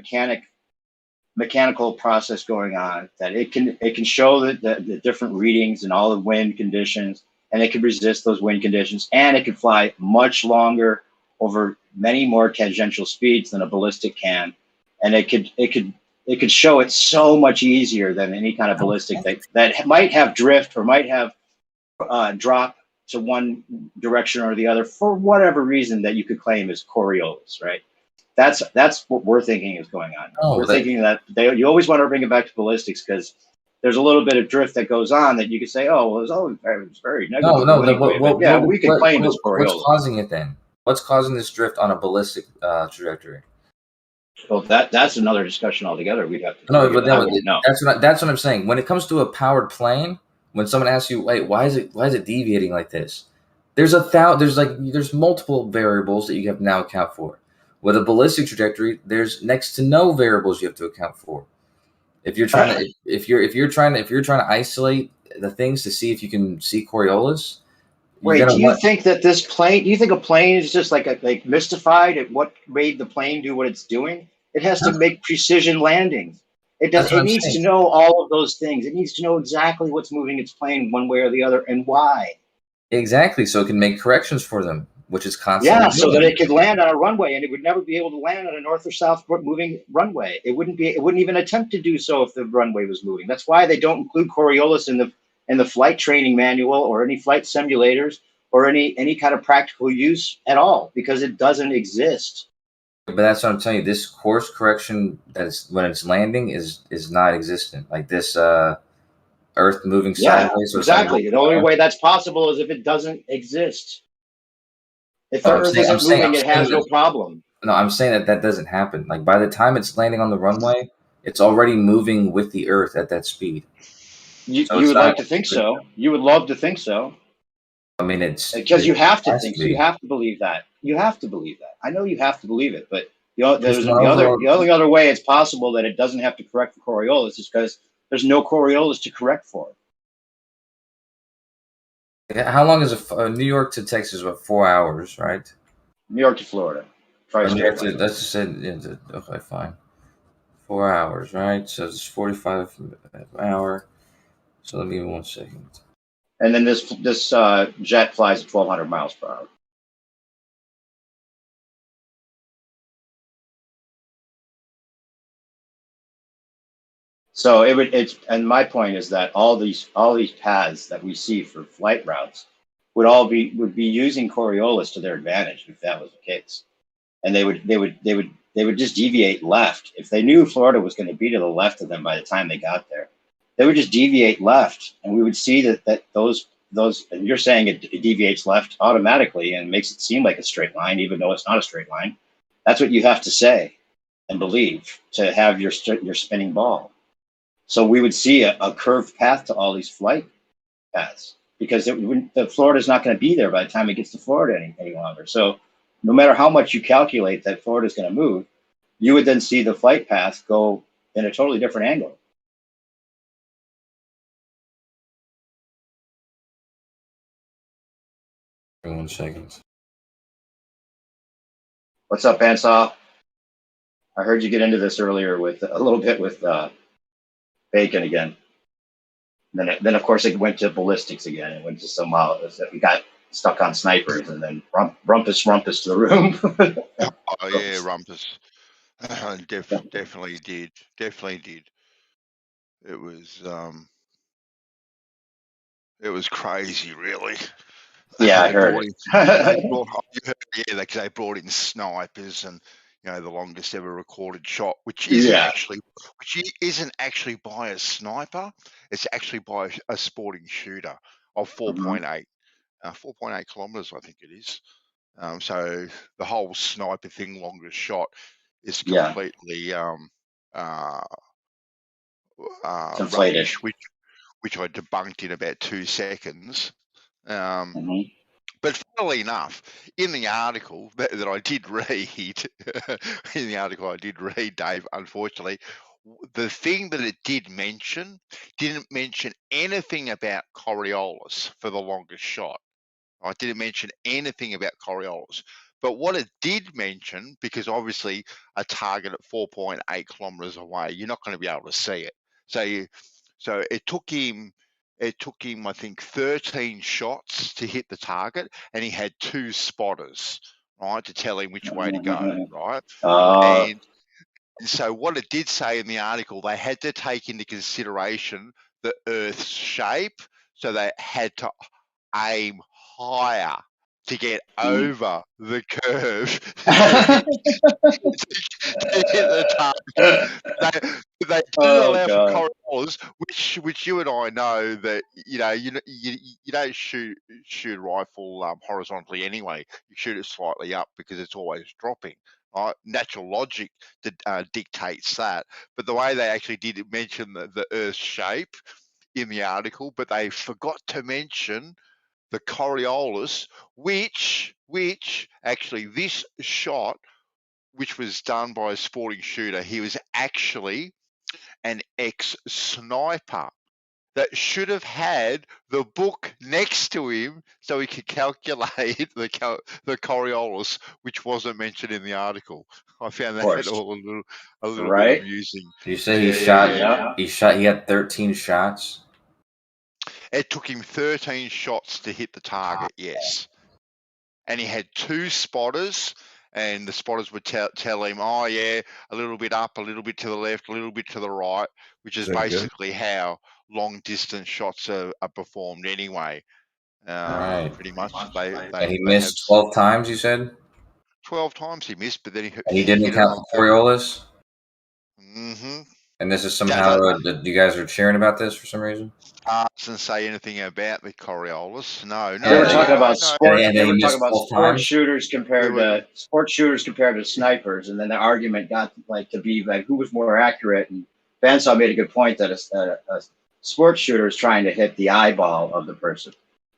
mechanical process going on, that it can show the different readings and all the wind conditions, and it can resist those wind conditions, and it can fly much longer over many more tangential speeds than a ballistic can, and it could show it so much easier than any kind of ballistic that might have drift or might have drop to one direction or the other for whatever reason that you could claim is Coriolis, right? That's what we're thinking is going on. We're thinking that you always want to bring it back to ballistics because there's a little bit of drift that goes on that you could say, oh, well, it was very negative. We can claim it's Coriolis. What's causing it then? What's causing this drift on a ballistic trajectory? Well, that's another discussion altogether. We'd have to. That's what I'm saying. When it comes to a powered plane, when someone asks you, "Wait, why is it deviating like this?" There's multiple variables that you have to now account for. With a ballistic trajectory, there's next to no variables you have to account for. If you're trying to isolate the things to see if you can see Coriolis. Wait, do you think that this plane? Do you think a plane is just like mystified at what made the plane do what it's doing? It has to make precision landings. It needs to know all of those things. It needs to know exactly what's moving its plane one way or the other and why. Exactly, so it can make corrections for them, which is constantly. Yeah, so that it could land on a runway, and it would never be able to land on a north or south moving runway. It wouldn't even attempt to do so if the runway was moving. That's why they don't include Coriolis in the flight training manual or any flight simulators or any kind of practical use at all, because it doesn't exist. But that's what I'm telling you. This course correction when it's landing is not existent. Like this Earth moving sideways. Exactly. The only way that's possible is if it doesn't exist. If the Earth isn't moving, it has no problem. No, I'm saying that doesn't happen. Like by the time it's landing on the runway, it's already moving with the Earth at that speed. You would like to think so. You would love to think so. I mean, it's because you have to think. So you have to believe that. You have to believe that. I know you have to believe it, but The only other way it's possible that it doesn't have to correct for Coriolis is because there's no Coriolis to correct for. How long is New York to Texas? What, 4 hours, right? New York to Florida. New York to, that's just it. Yeah, okay, fine. 4 hours, right? So it's 45 an hour. So let me give me 1 second. And then this jet flies at 1,200 miles per hour. So and my point is that all these paths that we see for flight routes would be using Coriolis to their advantage if that was the case. And they would just deviate left. If they knew Florida was going to be to the left of them by the time they got there, they would just deviate left, and we would see that those and you're saying it deviates left automatically and makes it seem like a straight line, even though it's not a straight line. That's what you have to say and believe to have your spinning ball. So we would see a curved path to all these flight paths because the Florida's not going to be there by the time it gets to Florida any longer. So no matter how much you calculate that Florida's going to move, you would then see the flight path go in a totally different angle. In 1 second. What's up, Bandsaw? I heard you get into this earlier with a little bit with Bacon again. Then of course it went to ballistics again. It went to somehow we got stuck on snipers, and then rumpus to the room. Oh yeah, Rumpus. Definitely did. It was crazy, really. Yeah, I heard. They brought in snipers and the longest ever recorded shot, which isn't actually by a sniper. It's actually by a sporting shooter of 4.8 kilometers, I think it is. So the whole sniper thing, longest shot, is completely rubbish, which I debunked in about 2 seconds. But funnily enough, in the article that I did read, Dave, unfortunately, the thing that it didn't mention anything about Coriolis for the longest shot. I didn't mention anything about Coriolis. But what it did mention, because obviously a target at 4.8 kilometers away, you're not going to be able to see it. So it took him, I think, 13 shots to hit the target, and he had 2 spotters, right, to tell him which way to go, right? And so what it did say in the article, they had to take into consideration the Earth's shape, so they had to aim higher to get over the curve to hit the target. They didn't allow for Coriolis, which you and I know that you don't shoot a rifle horizontally anyway. You shoot it slightly up because it's always dropping. Right? Natural logic dictates that. But the way they actually did mention the Earth's shape in the article, but they forgot to mention the Coriolis, which actually this shot, which was done by a sporting shooter, he was actually an ex-sniper that should have had the book next to him so he could calculate the Coriolis, which wasn't mentioned in the article. I found that all a little bit amusing. You say he had 13 shots? It took him 13 shots to hit the target, yes. And he had 2 spotters, and the spotters would tell him, oh, yeah, a little bit up, a little bit to the left, a little bit to the right, which is basically how long-distance shots are performed anyway. Pretty much. And he missed 12 times, you said? 12 times he missed, but then he didn't account for Coriolis? Mm-hmm. And this is somehow you guys are cheering about this for some reason? Doesn't say anything about the Coriolis. No. They were talking about sports shooters compared to snipers, and then the argument got to be like who was more accurate. And Bandsaw made a good point that a sports shooter is trying to hit the eyeball of the person.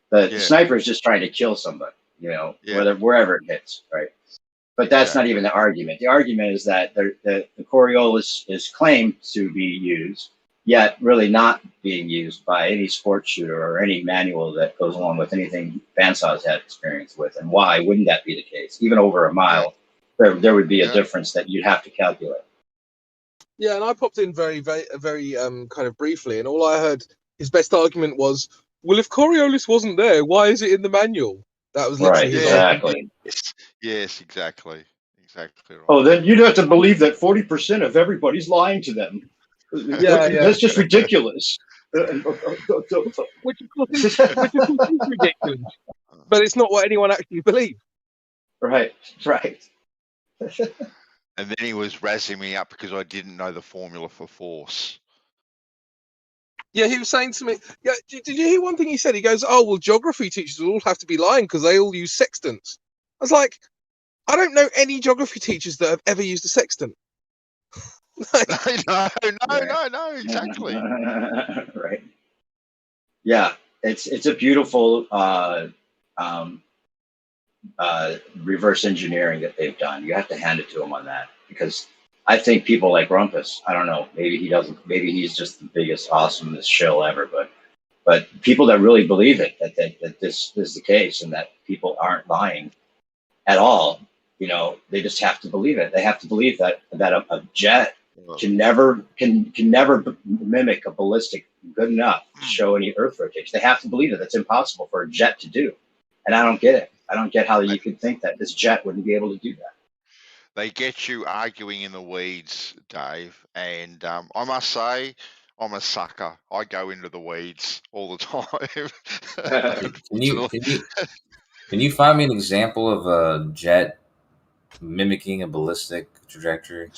The sniper is just trying to kill somebody, wherever it hits, right? But that's not even the argument. The argument is that the Coriolis is claimed to be used, yet really not being used by any sports shooter or any manual that goes along with anything Bansaw's had experience with. And why wouldn't that be the case? Even over a mile, there would be a difference that you'd have to calculate. Yeah, and I popped in very kind of briefly, and all I heard, his best argument was, well, if Coriolis wasn't there, why is it in the manual? That was literally his argument. Yes, exactly. Exactly right. Oh, then you'd have to believe that 40% of everybody's lying to them. Yeah. That's just ridiculous. Which of course is ridiculous. But it's not what anyone actually believes. Right. And then he was razzing me up because I didn't know the formula for force. Yeah, he was saying to me, yeah, did you hear one thing he said? He goes, oh, well, geography teachers will all have to be lying because they all use sextants. I was like, I don't know any geography teachers that have ever used a sextant. No, exactly. Right. Yeah, it's a beautiful reverse engineering that they've done. You have to hand it to them on that, because I think people like Rumpus, I don't know, maybe he doesn't, maybe he's just the biggest, awesomest shill ever, but people that really believe it, that this is the case and that people aren't lying at all, you know, they just have to believe it. They have to believe that a jet can never mimic a ballistic good enough to show any Earth rotation. They have to believe it. That's impossible for a jet to do. And I don't get it. I don't get how you could think that this jet wouldn't be able to do that. They get you arguing in the weeds, Dave. And I must say, I'm a sucker. I go into the weeds all the time. Can you find me an example of a jet mimicking a ballistic trajectory?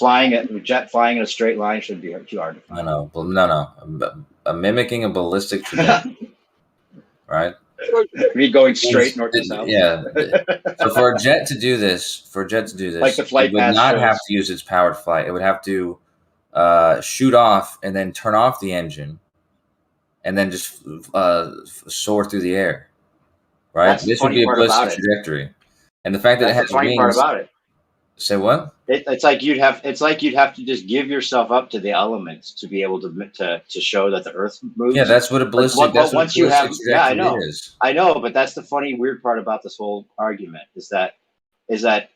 Jet flying in a straight line shouldn't be too hard to find. No. Mimicking a ballistic trajectory, right? Me going straight north to south. Yeah. So for a jet to do this, like the flight, it would not have to use its powered flight. It would have to shoot off and then turn off the engine, and then just soar through the air. Right. This would be a ballistic trajectory, and the fact that it has the funny part about it. Say what? It's like you'd have to just give yourself up to the elements to be able to show that the Earth moves. Yeah, that's what a ballistic. I know, but that's the funny, weird part about this whole argument is that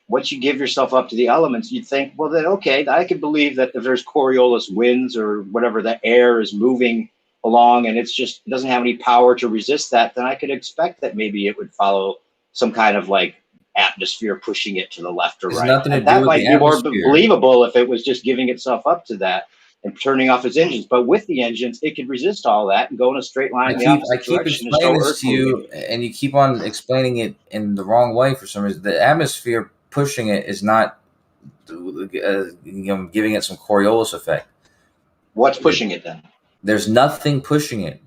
once you give yourself up to the elements, you'd think, well, then okay, I could believe that if there's Coriolis winds or whatever, the air is moving along and it doesn't have any power to resist that, then I could expect that maybe it would follow some kind of like atmosphere pushing it to the left or right. And that might be more believable if it was just giving itself up to that and turning off its engines. But with the engines, it could resist all that and go in a straight line. I keep explaining this to you, and you keep on explaining it in the wrong way for some reason. The atmosphere pushing it is not giving it some Coriolis effect. What's pushing it then? There's nothing pushing it.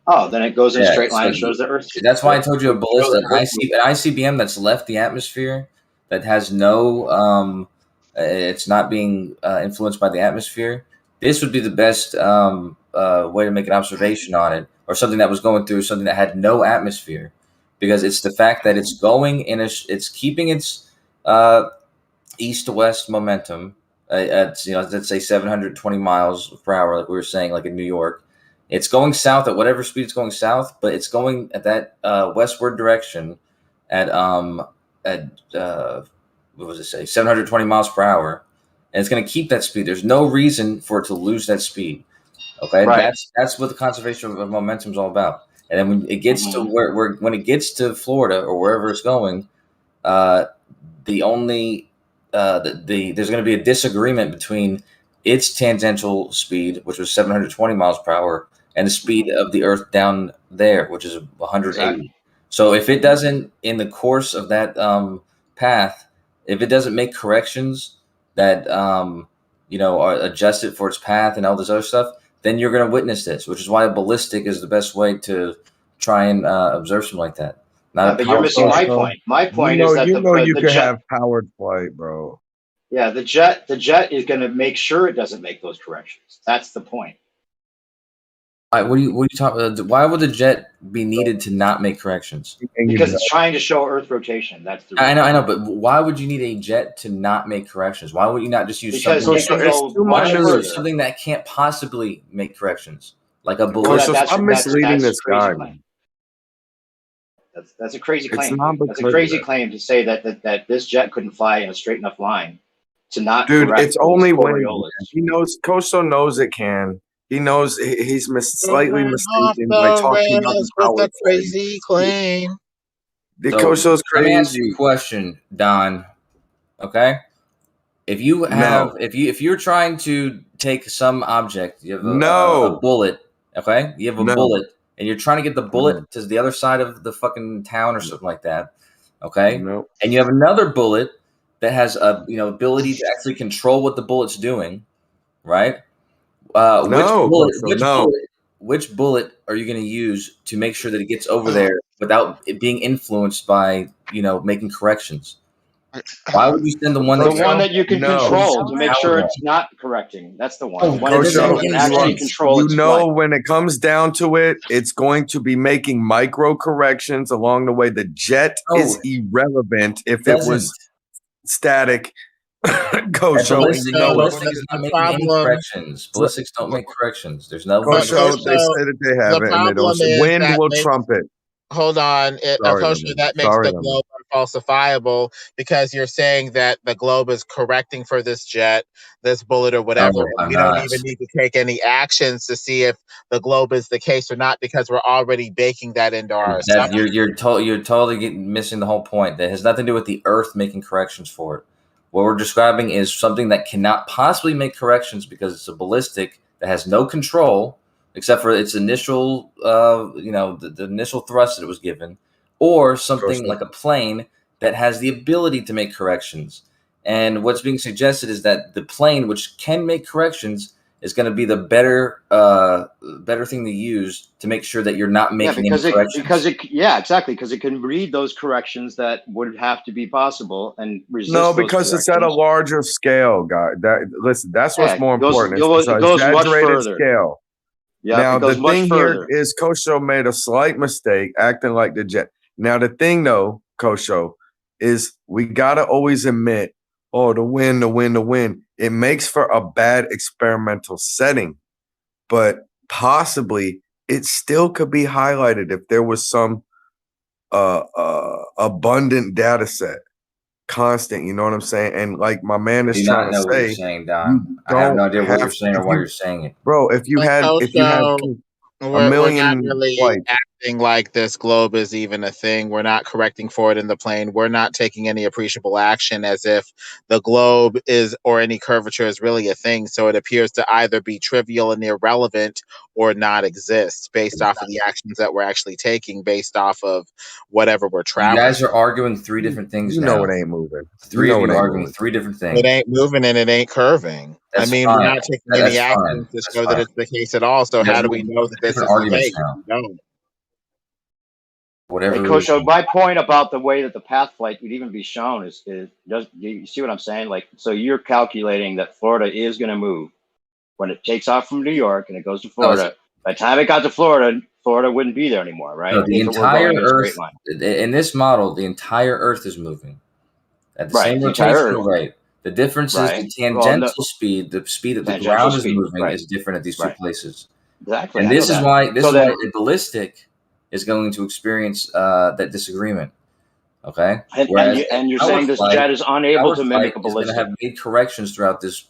Oh, then it goes in a straight line and shows the Earth. That's why I told you a ballistic, an ICBM that's left the atmosphere, that has no, it's not being influenced by the atmosphere. This would be the best way to make an observation on it, or something that was going through something that had no atmosphere, because it's the fact that it's going it's keeping its east to west momentum at, let's say 720 miles per hour, like we were saying, like in New York. It's going south at whatever speed it's going south, but it's going at that westward direction at what was it say, 720 miles per hour, and it's going to keep that speed. There's no reason for it to lose that speed. Okay, right. That's what the conservation of momentum is all about. And then when it gets to when it gets to Florida or wherever it's going, there's going to be a disagreement between its tangential speed, which was 720 miles per hour, and the speed of the Earth down there, which is 180. Exactly. So if it doesn't, in the course of that path, if it doesn't make corrections that are adjusted for its path and all this other stuff, then you're going to witness this, which is why a ballistic is the best way to try and observe something like that. But you're missing my point. My point is that you can have powered flight, bro. Yeah, the jet is going to make sure it doesn't make those corrections. That's the point. What do you talk? Why would the jet be needed to not make corrections? Because it's trying to show Earth rotation. That's the reason. I know, but why would you need a jet to not make corrections? Why would you not just use Because something, it can go much further. something that can't possibly make corrections, like a Well, balloon? so stop misleading this guy. That's a crazy It's claim. not That's a because crazy of that. claim to say that this jet couldn't fly in a straight enough line to not Dude, correct it's all these only when Coriolis. he knows. Koso knows it can. He knows he's slightly Going off mistaken by the talking about the rails with power a play. crazy claim. The So, Koso's let me ask you crazy. a question, Don. Okay, if you have, if you're trying to take some object, you have a bullet. Okay, you have a bullet, and you're trying to get the bullet to the other side of the fucking town or something like that. Okay, and you have another bullet that has a ability to actually control what the bullet's doing, right? Which bullet are you going to use to make sure that it gets over there without it being influenced by making corrections? Why would you send the one that you can control to make sure it's not correcting? That's the one. One that you can actually control. You know, when it comes down to it, it's going to be making micro corrections along the way. The jet is irrelevant if it was static. Ballistics not making any corrections. Ballistics don't make corrections. There's no. They say that they have it, and they don't. Wind will trump it. Hold on, that makes the globe unfalsifiable because you're saying that the globe is correcting for this jet, this bullet, or whatever. No, we don't even need to take any actions to see if the globe is the case or not because we're already baking that into our assumption. You're totally missing the whole point. That has nothing to do with the Earth making corrections for it. What we're describing is something that cannot possibly make corrections because it's a ballistic that has no control except for its initial, the initial thrust that it was given, or something like a plane that has the ability to make corrections. And what's being suggested is that the plane, which can make corrections, is going to be the better thing to use to make sure that you're not making any corrections. Exactly, because it can read those corrections that would have to be possible and resist. No, because it's at a larger scale, guy. Listen, that's what's more important. It's an exaggerated scale. Yeah, now the thing here is Kosho made a slight mistake acting like the jet. Now the thing though, Kosho, is we gotta always admit, the wind. It makes for a bad experimental setting, but possibly it still could be highlighted if there was some abundant data set. Constant, you know what I'm saying? And like my man is trying to say, what you're saying, Don. I have no idea what you're saying or why you're saying it, bro. If you had we're not really acting like this globe is even a thing. We're not correcting for it in the plane. We're not taking any appreciable action as if the globe is or any curvature is really a thing. So it appears to either be trivial and irrelevant or not exist based off of the actions that we're actually taking based off of whatever we're traveling. You guys are arguing three different things now. You know it ain't moving. Three of you are arguing three different things. It ain't moving and it ain't curving. That's we're not taking any action to show that it's the case at all. So how do we know that this is the case? No. Whatever. Hey, Kosho, my point about the way that the path flight would even be shown is you see what I'm saying? Like, so you're calculating that Florida is going to move when it takes off from New York and it goes to Florida. By the time it got to Florida wouldn't be there anymore, right? No, the entire Earth, in this model, the entire Earth is moving at the same rotational rate. The difference is the tangential speed, the speed that the ground is moving is different at these two places. Exactly. And this is why a ballistic is going to experience that disagreement. Okay? And you're saying this jet is unable to mimic a ballistic. It's going to have made corrections throughout this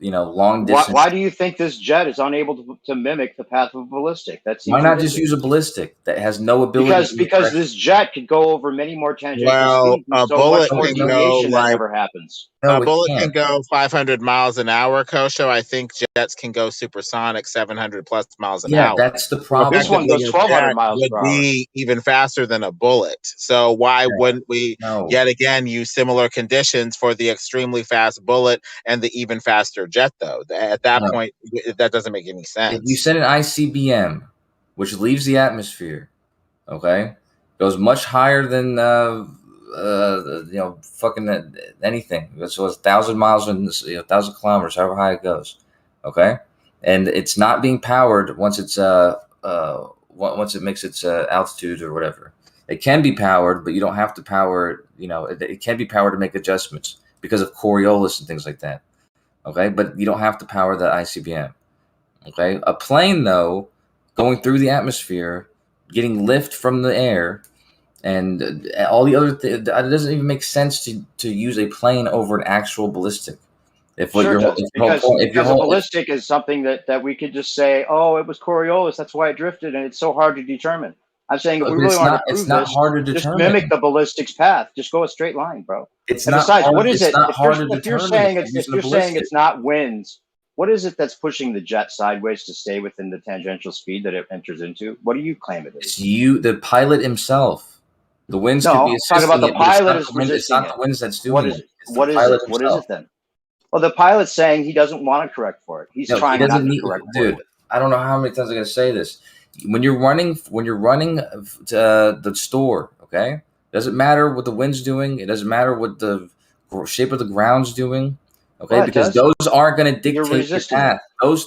long distance. Why do you think this jet is unable to mimic the path of a ballistic? Why not just use a ballistic that has no ability? Because this jet could go over many more tangential speeds. A bullet can go that never happens. A bullet can go 500 miles an hour, Kosho. I think jets can go supersonic 700 plus miles an hour. Yeah, that's the problem. This one goes 1,200 miles per hour. Would be even faster than a bullet. So why wouldn't we yet again use similar conditions for the extremely fast bullet and the even faster jet, though? At that point, that doesn't make any sense. If you send an ICBM, which leaves the atmosphere, goes much higher than fucking anything. So it's 1,000 miles and 1,000 kilometers, however high it goes. Okay, and it's not being powered once once it makes its altitude or whatever. It can be powered, but you don't have to power it. You know, it can be powered to make adjustments because of Coriolis and things like that. Okay, but you don't have to power the ICBM. Okay, a plane though, going through the atmosphere, getting lift from the air, and all the other it doesn't even make sense to use a plane over an actual ballistic. If what Sure your it does, if your whole point, if your because a whole ballistic is something that we could just say, oh, it was Coriolis, that's why it drifted, and it's so hard to determine. I'm saying if we really wanted to it's prove not this, hard to just determine. mimic the ballistic's path. Just go a straight line, bro. It's And not besides, hard, what is it's it? not hard to If you're determine saying if it's you're using a it's not winds, what is it that's pushing the jet sideways to stay within the tangential speed that it enters into? What do you claim it is? It's you, the pilot himself. The winds could No, be I'm talking about assisting the it, but pilot is it's resisting not it. the winds that's What doing is it. it? It's the What is pilot it? What is himself. it then? Well, the pilot's saying he doesn't want to correct for it. He's No, he trying not doesn't to need, correct for dude. it. I don't know how many times I'm gonna say this. When you're running to the store, okay, it doesn't matter what the wind's doing. It doesn't matter what the shape of the ground's doing, okay, Well, it because does. those aren't going to You're dictate your resisting path.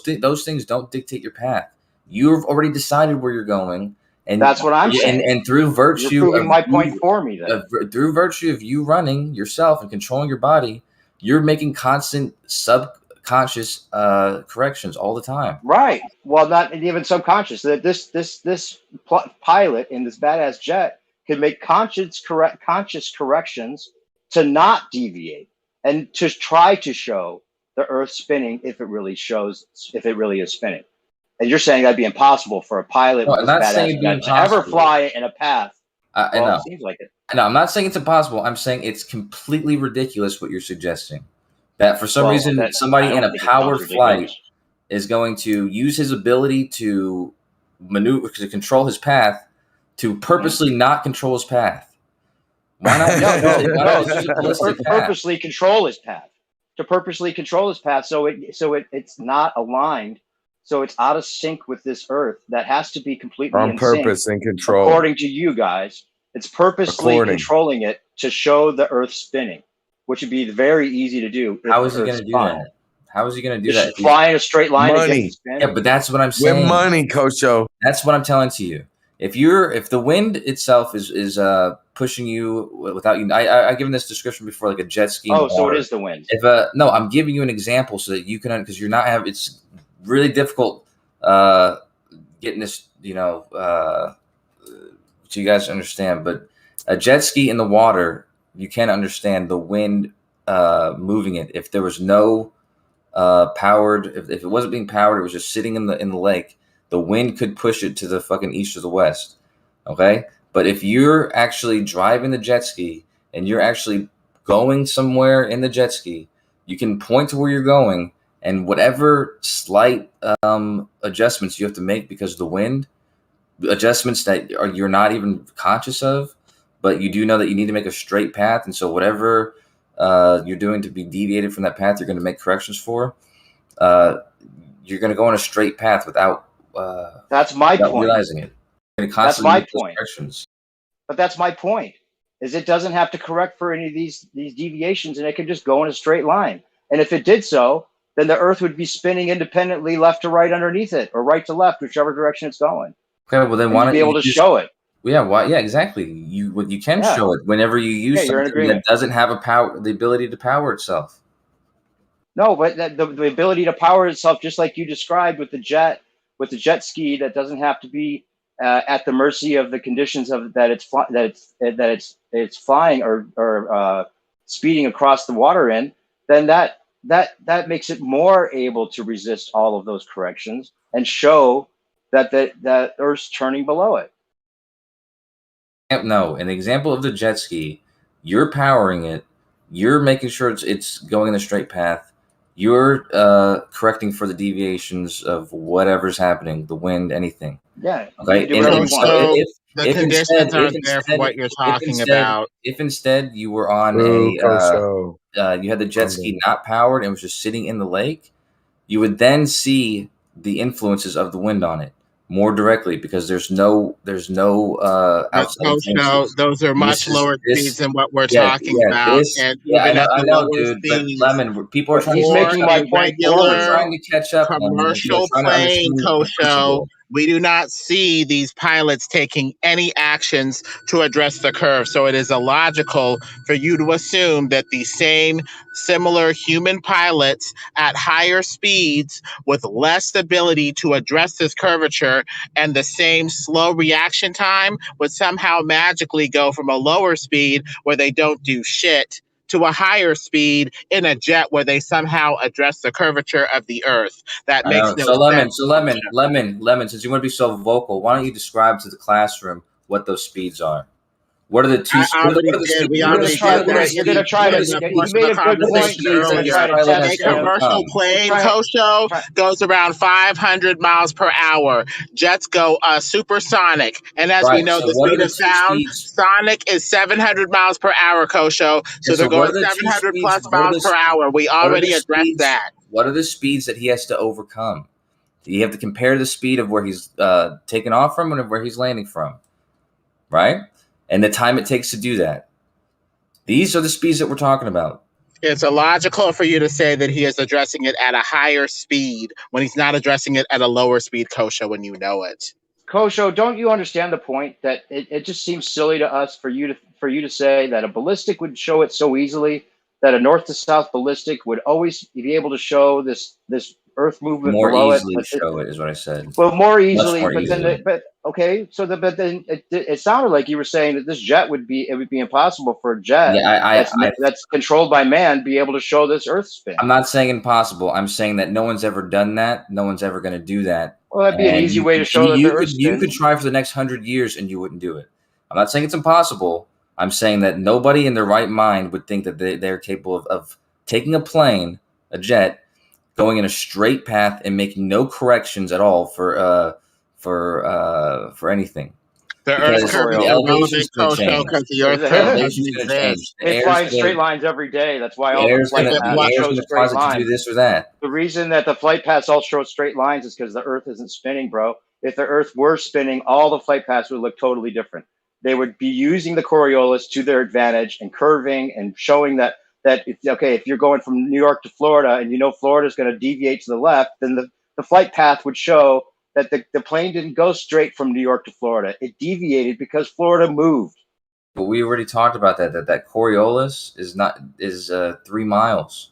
it. Those things don't dictate your path. You've already decided where you're going, and That's what I'm saying. and through You're virtue proving of my point you, for me then. through virtue of you running yourself and controlling your body, you're making constant subconscious corrections all the time. Right. Well, not even subconscious. That this pilot in this badass jet can make conscious corrections to not deviate and to try to show the Earth spinning if it really is spinning. And you're saying that'd be impossible for a pilot No, with I'm this not saying badass it'd be jet to ever impossible. fly in a path. I Well, know. it seems like it. No, I'm not saying it's impossible. I'm saying it's completely ridiculous what you're suggesting. That for some reason, I somebody in don't a think it sounds powered ridiculous. flight is going to use his ability to maneuver, to control his path, to purposely not control his path. Why not? No. Use a To ballistic path? purposely control his path. To purposely control his path, so it's not aligned, so it's out of sync with this Earth. That has to be completely On in purpose sync, and control. according to you guys. It's purposely controlling it to show the Earth spinning, which would be very easy to do. How is he going to do that? How is he going to do that? Fly in a straight line Money. against the spin? Yeah, but that's what I'm saying. With money, Coach O. That's what I'm telling to you. If the wind itself is pushing you without you, I've given this description before, like a jet ski. Oh, so it is the wind. If no, I'm giving you an example so that you can, because you're not have. It's really difficult getting this, so you guys understand. But a jet ski in the water, you can't understand the wind moving it. If there was no powered, if it wasn't being powered, it was just sitting in the lake. The wind could push it to the fucking east or the west. Okay. But if you're actually driving the jet ski and you're actually going somewhere in the jet ski, you can point to where you're going, and whatever slight adjustments you have to make because of the wind, adjustments that you're not even conscious of, but you do know that you need to make a straight path. And so whatever you're doing to be deviated from that path, you're going to make corrections for. You're going to go on a straight path without that's my point. Realizing it. That's my point. But that's my point. Is it doesn't have to correct for any of these deviations, and it can just go in a straight line. And if it did so, then the Earth would be spinning independently, left to right underneath it, or right to left, whichever direction it's going. Okay, well then why don't you be able to show it? Yeah, why? Yeah, exactly. You can show it whenever you use something that doesn't have the ability to power itself. No, but the ability to power itself, just like you described with the jet ski, that doesn't have to be at the mercy of the conditions of that it's flying or speeding across the water in. Then that makes it more able to resist all of those corrections and show that Earth's turning below it. No, an example of the jet ski, you're powering it, you're making sure it's going in the straight path. You're correcting for the deviations of whatever's happening, the wind, anything. Yeah. Okay. So the conditions aren't there for what you're talking about. If instead you were on you had the jet ski not powered and was just sitting in the lake, you would then see the influences of the wind on it. more directly because there's no outside influences. Those are much lower speeds than what we're talking about, and even at the lower dude. But speeds, Lemon, people are But trying he's to catch making up. my point for People me, are regular trying to catch up. Lemon. People are commercial trying to plane, understand the Kosho, principle. we do not see these pilots taking any actions to address the curve. So it is illogical for you to assume that the same similar human pilots at higher speeds with less ability to address this curvature and the same slow reaction time would somehow magically go from a lower speed where they don't do shit to a higher speed in a jet where they somehow address the curvature of the Earth. That I makes know. no So sense. Lemon. Since you want to be so vocal, why don't you describe to the classroom what those speeds are? What are the two? I already did. We already did that. You're gonna try to. He made a good point. You're gonna try to test A commercial plane, Kosho, goes around 500 miles per hour. Jets go supersonic, and as we know, the speed of sound, sonic is 700 miles per hour, Kosho. So they're going 700 plus miles per hour. We already addressed that. What are the speeds that he has to overcome? You have to compare the speed of where he's taking off from and where he's landing from, right? And the time it takes to do that. These are the speeds that we're talking about. It's illogical for you to say that he is addressing it at a higher speed when he's not addressing it at a lower speed, Kosho, when you know it. Kosho, don't you understand the point that it just seems silly to us for you to say that a ballistic would show it so easily, that a north to south ballistic would always be able to show this Earth movement more below easily it. Show it is what I said. Well, more easily, more but easily. then, but okay. So but then it sounded like you were saying that this jet would be impossible for a jet that's controlled by man be able to show this Earth spin. I'm not saying impossible. I'm saying that no one's ever done that. No one's ever going to do that. Well, that'd be an easy way to show that the Earth spins. You could try for the next 100 years and you wouldn't do it. I'm not saying it's impossible. I'm saying that nobody in their right mind would think that they're capable of taking a plane, a jet, going in a straight path and making no corrections at all for anything. The Earth curve is irrelevant, Kosho, because the Earth curve doesn't exist. It flies straight lines every day. That's why all the flight paths show straight lines. Do this or that. The reason that the flight paths all show straight lines is because the Earth isn't spinning, bro. If the Earth were spinning, all the flight paths would look totally different. They would be using the Coriolis to their advantage and curving and showing that if you're going from New York to Florida and you know Florida is going to deviate to the left, then the flight path would show that the plane didn't go straight from New York to Florida. It deviated because Florida moved. But we already talked about that Coriolis is 3 miles.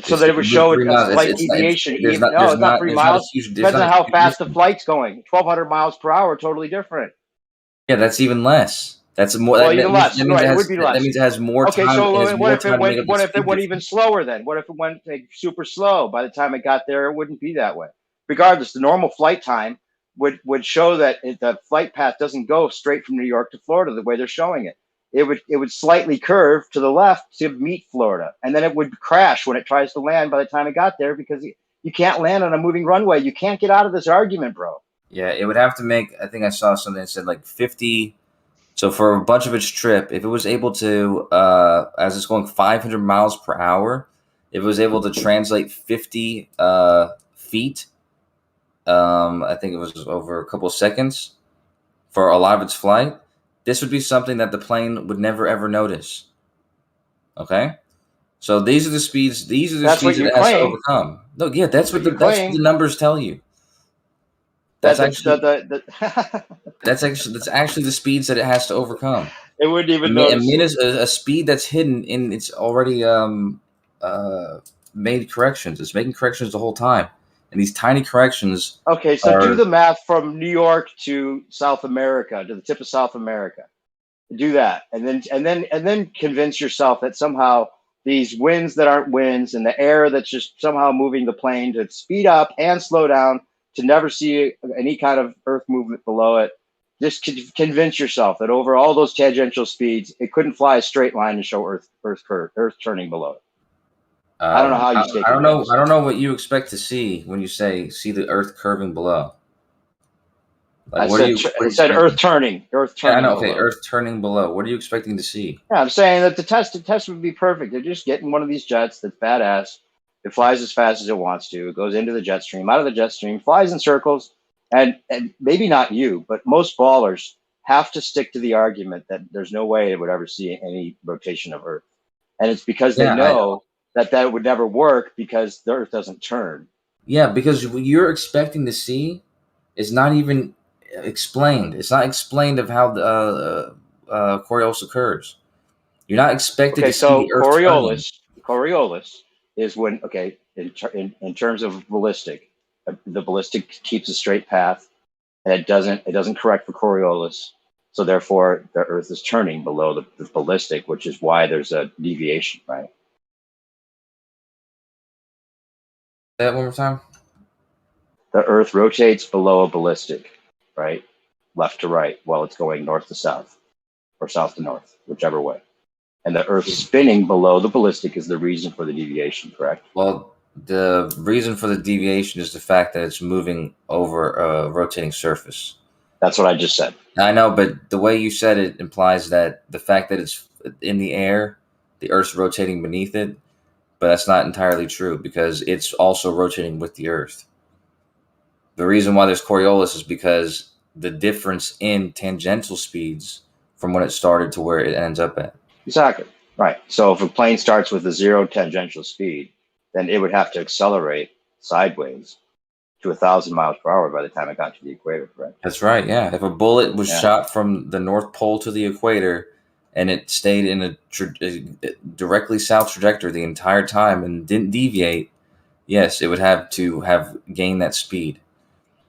So that it would show a slight deviation. It's not 3 miles. Depends on how fast the flight's going. 1,200 miles per hour, totally different. Yeah, that's even less. That's more. Well, even less. Right, it would be less. That means it has more time. Okay, so what if it went even slower then? What if it went super slow? By the time it got there, it wouldn't be that way. Regardless, the normal flight time would show that the flight path doesn't go straight from New York to Florida the way they're showing it. It would slightly curve to the left to meet Florida, and then it would crash when it tries to land by the time it got there because you can't land on a moving runway. You can't get out of this argument, bro. Yeah, it would have to make. I think I saw something that said like 50. So for a bunch of its trip, if it was able to, as it's going 500 miles per hour, if it was able to translate 50 feet, I think it was over a couple of seconds for a lot of its flight, this would be something that the plane would never ever notice. Okay, so these are the speeds. These are the speeds that it has to overcome. No, yeah, that's what the numbers tell you. That's actually the speeds that it has to overcome. It wouldn't even know. A speed that's hidden in it's already made corrections. It's making corrections the whole time, and these tiny corrections. Okay, so do the math from New York to South America, to the tip of South America. Do that, and then convince yourself that somehow these winds that aren't winds and the air that's just somehow moving the plane to speed up and slow down, to never see any kind of Earth movement below it. Just convince yourself that over all those tangential speeds, it couldn't fly a straight line and show Earth turning below it. I don't know how you stay. I don't know what you expect to see when you see the Earth curving below. Like, I said Earth turning. Earth turning. Yeah, I know. Okay, Earth turning below. What are you expecting to see? Yeah, I'm saying that the test would be perfect. They're just getting one of these jets that's badass. It flies as fast as it wants to. It goes into the jet stream, out of the jet stream, flies in circles, And maybe not you, but most ballers have to stick to the argument that there's no way they would ever see any rotation of Earth. And it's because they know that would never work because the Earth doesn't turn. Yeah, because what you're expecting to see is not even explained. It's not explained of how the Coriolis occurs. You're not expected to see the Earth turning. Coriolis is when, in terms of ballistic, the ballistic keeps a straight path, and it doesn't correct for Coriolis. So therefore, the Earth is turning below the ballistic, which is why there's a deviation, right? Say that one more time. The Earth rotates below a ballistic, right? Left to right, while it's going north to south, or south to north, whichever way. And the Earth spinning below the ballistic is the reason for the deviation, correct? Well, the reason for the deviation is the fact that it's moving over a rotating surface. That's what I just said. I know, but the way you said it implies that the fact that it's in the air, the Earth's rotating beneath it, but that's not entirely true because it's also rotating with the Earth. The reason why there's Coriolis is because the difference in tangential speeds from when it started to where it ends up at. Exactly. Right. So if a plane starts with a 0 tangential speed, then it would have to accelerate sideways to 1,000 miles per hour by the time it got to the equator, correct? That's right, yeah. If a bullet was shot from the North Pole to the equator and it stayed in a directly south trajectory the entire time and didn't deviate, yes, it would have to have gained that speed.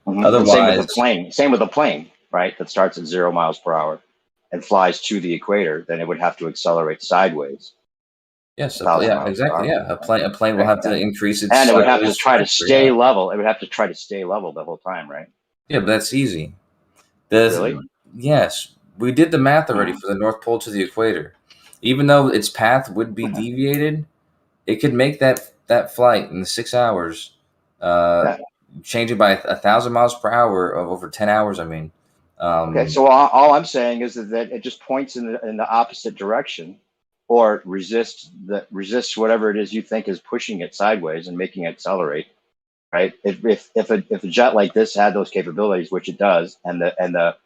Mm-hmm. Otherwise, same with a plane, right? That starts at 0 miles per hour and flies to the equator, then it would have to accelerate sideways. Yes, exactly. Yeah, a plane will have to increase its, and it would have to try to stay level. It would have to try to stay level the whole time, right? Yeah, but that's easy. Really? Yes, we did the math already for the North Pole to the equator. Even though its path would be deviated, it could make that flight in the 6 hours, changing by 1,000 miles per hour of over 10 hours. I mean, okay. So all I'm saying is that it just points in the opposite direction, or resists whatever it is you think is pushing it sideways and making it accelerate. Right? If a jet like this had those capabilities, which it does, and the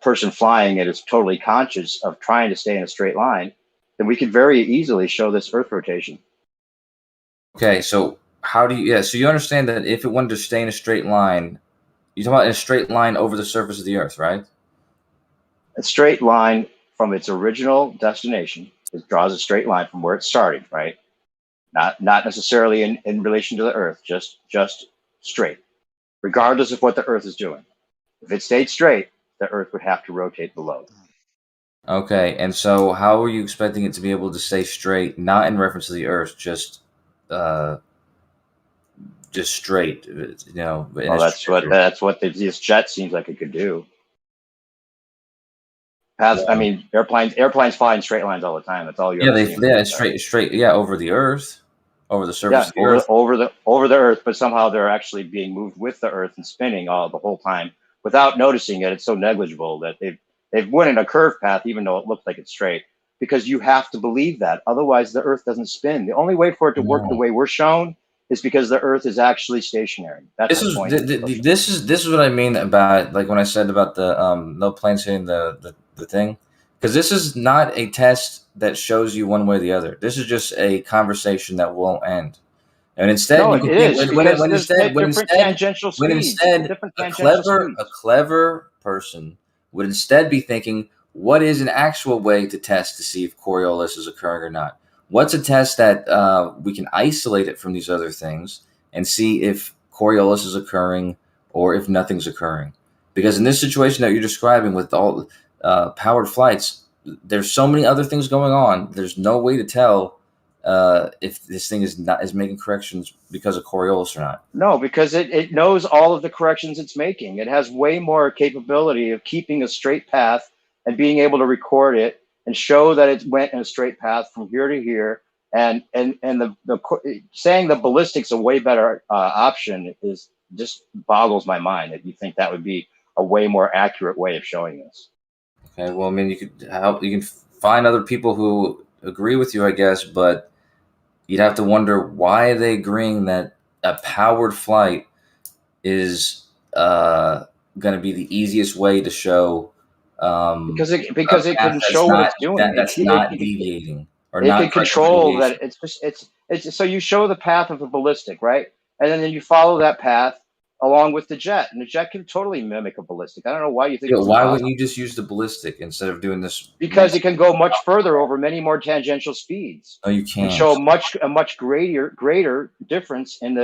person flying it is totally conscious of trying to stay in a straight line, then we could very easily show this Earth rotation. Okay, so how do you? Yeah, so you understand that if it wanted to stay in a straight line, you're talking about in a straight line over the surface of the Earth, right? A straight line from its original destination. It draws a straight line from where it started, right? Not necessarily in relation to the Earth, just straight, regardless of what the Earth is doing. If it stayed straight, the Earth would have to rotate below. Okay, and so how are you expecting it to be able to stay straight, not in reference to the Earth, just straight? Well, that's what this jet seems like it could do. I mean, airplanes fly in straight lines all the time. That's all you. Straight. Yeah, over the Earth, over the surface of the Earth, over the Earth. But somehow they're actually being moved with the Earth and spinning the whole time without noticing it. It's so negligible that they've went in a curved path, even though it looks like it's straight. Because you have to believe that, otherwise the Earth doesn't spin. The only way for it to work the way we're shown is because the Earth is actually stationary. That's the point. This is what I mean about, like, when I said about the no planes hitting the thing, because this is not a test that shows you one way or the other. This is just a conversation that won't end. And instead, a clever person would instead be thinking, what is an actual way to test to see if Coriolis is occurring or not? What's a test that we can isolate it from these other things and see if Coriolis is occurring or if nothing's occurring? Because in this situation that you're describing with all powered flights, there's so many other things going on. There's no way to tell if this thing is making corrections because of Coriolis or not. No, because it knows all of the corrections it's making. It has way more capability of keeping a straight path and being able to record it and show that it went in a straight path from here to here. And the saying the ballistic's a way better option is just boggles my mind that you think that would be a way more accurate way of showing this. Okay, well, I mean, you can find other people who agree with you, I guess, but you'd have to wonder why are they agreeing that a powered flight is going to be the easiest way to show because it can show what it's doing. That's not deviating or it not can control deviation. that. It's so you show the path of the ballistic, right, and then you follow that path along with the jet, and the jet can totally mimic a ballistic. I don't know why you think. Yeah, why wouldn't you just use the ballistic instead of doing this? Because it can go much further over many more tangential speeds. No, you can't. And show a much greater difference in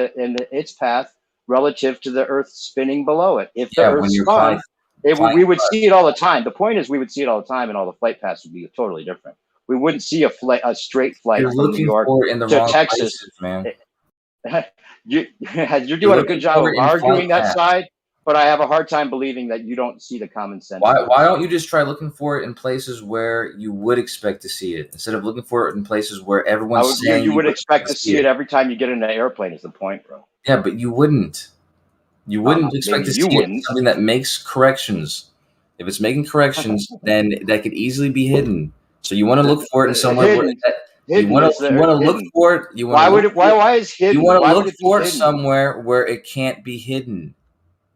its path relative to the Earth spinning below it. If the Earth spun, we would see it all the time. The point is, we would see it all the time, and all the flight paths would be totally different. We wouldn't see a straight flight from New York to Texas, places, man. You're doing a good job of arguing that side, but I have a hard time believing that you don't see the common sense. Why don't you just try looking for it in places where you would expect to see it instead of looking for it in places where everyone's saying you would expect to see it every time you get in an airplane? Is the point, bro? Yeah, but you wouldn't. You wouldn't expect to see something that makes corrections. If it's making corrections, then that could easily be hidden. So you want to look for it in somewhere where you want to look for it. Why is hidden? You want to look for it somewhere where it can't be hidden.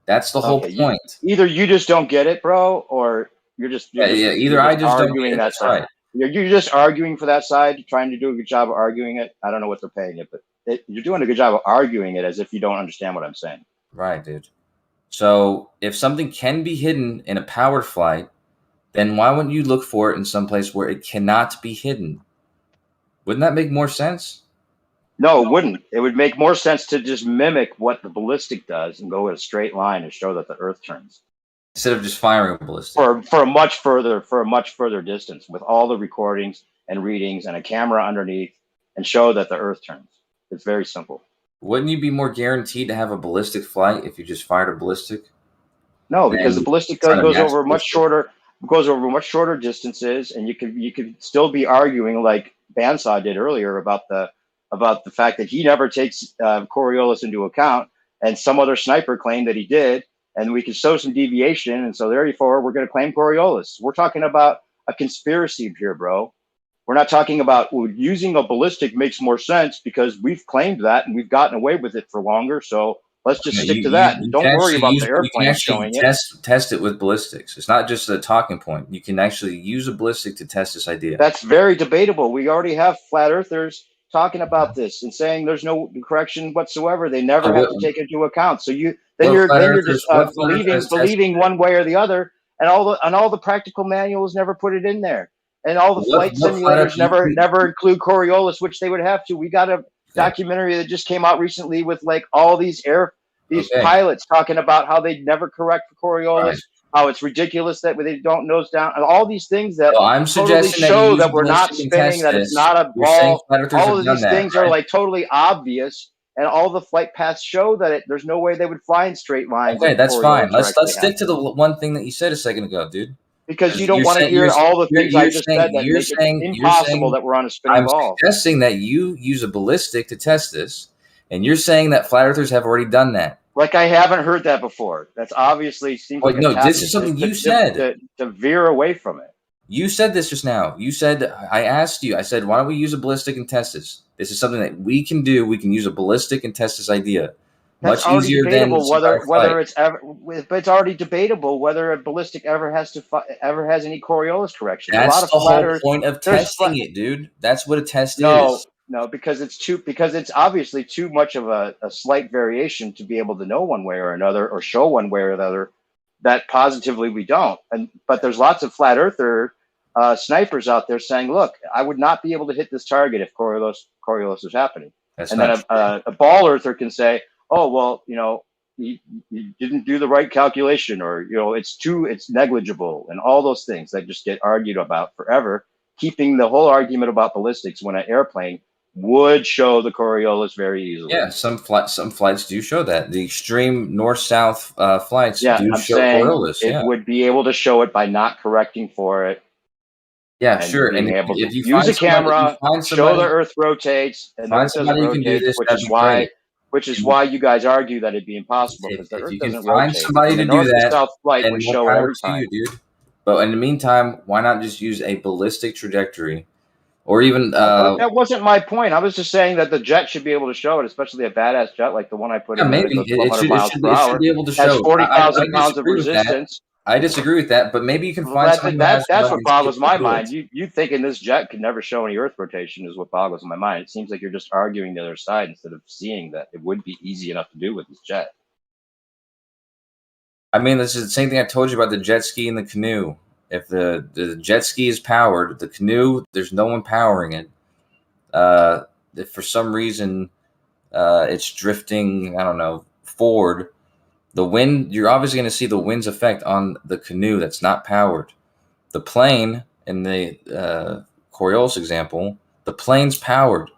That's the whole point. Either you just don't get it, bro, or you're just Either I just arguing don't get that side. Right. You're just arguing for that side, trying to do a good job of arguing it. I don't know what they're paying you, but you're doing a good job of arguing it as if you don't understand what I'm saying. Right, dude. So if something can be hidden in a powered flight, then why wouldn't you look for it in some place where it cannot be hidden? Wouldn't that make more sense? No, it wouldn't. It would make more sense to just mimic what the ballistic does and go in a straight line and show that the Earth turns. Instead of just firing a ballistic. For a much further distance with all the recordings and readings and a camera underneath and show that the Earth turns. It's very simple. Wouldn't you be more guaranteed to have a ballistic flight if you just fired a ballistic? No, because the ballistic goes over much shorter distances, and you could still be arguing like Bandsaw did earlier about the fact that he never takes Coriolis into account, and some other sniper claimed that he did, and we could show some deviation, and so therefore we're going to claim Coriolis. We're talking about a conspiracy here, bro. We're not talking about using a ballistic makes more sense because we've claimed that and we've gotten away with it for longer. So let's just stick to that. Don't worry about the airplane showing it. Test it with ballistics. It's not just a talking point. You can actually use a ballistic to test this idea. That's very debatable. We already have flat earthers talking about this and saying there's no correction whatsoever. They never have to take into account. So you're just believing one way or the other, and all the practical manuals never put it in there. And all the flight simulators never include Coriolis, which they would have to. We got a documentary that just came out recently with like all these pilots talking about how they never correct for Coriolis, how it's ridiculous that they don't nose down, and all these things that I'm totally show that we're not spinning, that it's not a ball. All of these things are like totally obvious, and all the flight paths show that there's no way they would fly in straight lines. Okay, that's fine. Let's stick to the one thing that you said a second ago, dude. Because you don't want to hear all the things I just said that make it impossible that we're on a spinning ball. I'm suggesting that you use a ballistic to test this, and you're saying that flat earthers have already done that. Like I haven't heard that before. That's obviously seems like no. This is something you said to veer away from it. You said this just now. You said I asked you. I said, why don't we use a ballistic and test this? This is something that we can do. We can use a ballistic and test this idea. That's much easier than whether it's ever, but it's already debatable whether a ballistic ever has any Coriolis correction. That's the whole point of testing it, dude. That's what a test is. No, because it's obviously too much of a slight variation to be able to know one way or another or show one way or the other that positively we don't. But there's lots of flat earther snipers out there saying, look, I would not be able to hit this target if Coriolis was happening. Then a ball earther can say, oh, well, you didn't do the right calculation, or, it's negligible, and all those things that just get argued about forever, keeping the whole argument about ballistics when an airplane would show the Coriolis very easily. Yeah, some flights do show that. The extreme north-south flights do show Coriolis. It would be able to show it by not correcting for it. Yeah, sure. And if you use a camera, show the Earth rotates, and the Earth doesn't rotate, which is why you guys argue that it'd be impossible, because the Earth doesn't rotate. Find somebody to do that, south flight would show every time. Dude. But in the meantime, why not just use a ballistic trajectory or even that wasn't my point. I was just saying that the jet should be able to show it, especially a badass jet like the one I put yeah, in there that maybe goes 1,200 miles per it should hour, be able to has show. I 40,000 pounds of disagree with that. resistance. I disagree with that, but maybe you can Well, find someone who has that's one what and see if boggles they my do mind. it. You thinking this jet could never show any Earth rotation is what boggles my mind. It seems like you're just arguing the other side instead of seeing that it would be easy enough to do with this jet. I mean, this is the same thing I told you about the jet ski and the canoe. If the jet ski is powered, the canoe, there's no one powering it. If for some reason it's drifting, I don't know, forward, the wind, you're obviously going to see the wind's effect on the canoe that's not powered. The plane, in the Coriolis example, the plane's powered,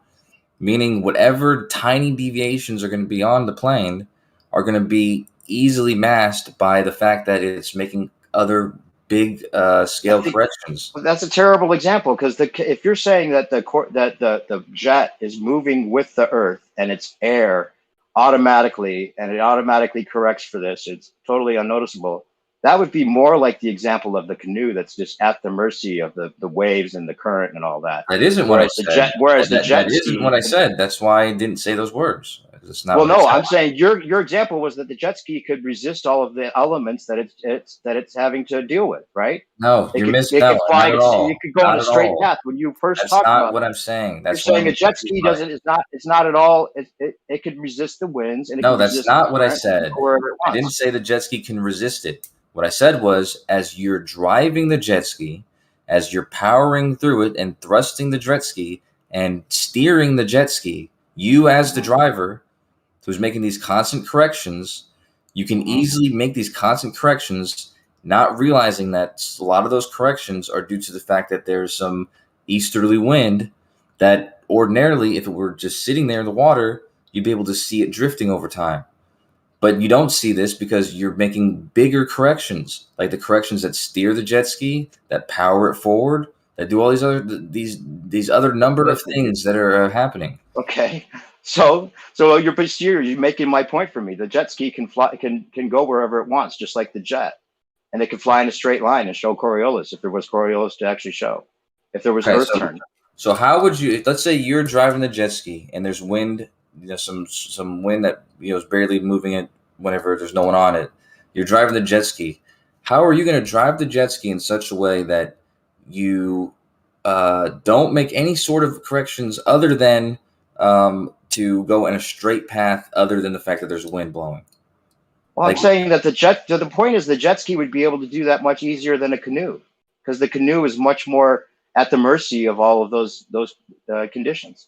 meaning whatever tiny deviations are going to be on the plane are going to be easily masked by the fact that it's making other big scale corrections. That's a terrible example because if you're saying that the jet is moving with the Earth and it's air automatically and it automatically corrects for this, it's totally unnoticeable. That would be more like the example of the canoe that's just at the mercy of the waves and the current and all that. That isn't what I said. The jet that ski isn't what I said. That's why I didn't say those words. It's not. Well, what I no, said. I'm saying your example was that the jet ski could resist all of the elements that it's having to deal with, right? No, It you're could missing. it No, could fly. not at all. It could go on Not a at straight all. path. When you first That's talked not about what it, I'm saying. you're That's what saying I'm a jet ski right. doesn't. It's not at all. It could resist the winds and it No, could that's resist not the what I current and said. go wherever it I didn't wants. say the jet ski can resist it. What I said was, as you're driving the jet ski, as you're powering through it and thrusting the jet ski and steering the jet ski, you as the driver who's making these constant corrections, you can easily make these constant corrections, not realizing that a lot of those corrections are due to the fact that there's some easterly wind that ordinarily, if it were just sitting there in the water, you'd be able to see it drifting over time. But you don't see this because you're making bigger corrections, like the corrections that steer the jet ski, that power it forward, that do all these other number of things that are happening. Okay, so you're making my point for me. The jet ski can fly, can go wherever it wants, just like the jet, and it can fly in a straight line and show Coriolis if there was Coriolis to actually show, if there was Okay, Earth turn. So how would you? Let's say you're driving the jet ski and there's wind, some wind that is barely moving it whenever there's no one on it. You're driving the jet ski. How are you going to drive the jet ski in such a way that you don't make any sort of corrections other than to go in a straight path, other than the fact that there's wind blowing? Well, I'm saying that the point is the jet ski would be able to do that much easier than a canoe, because the canoe is much more at the mercy of all of those conditions.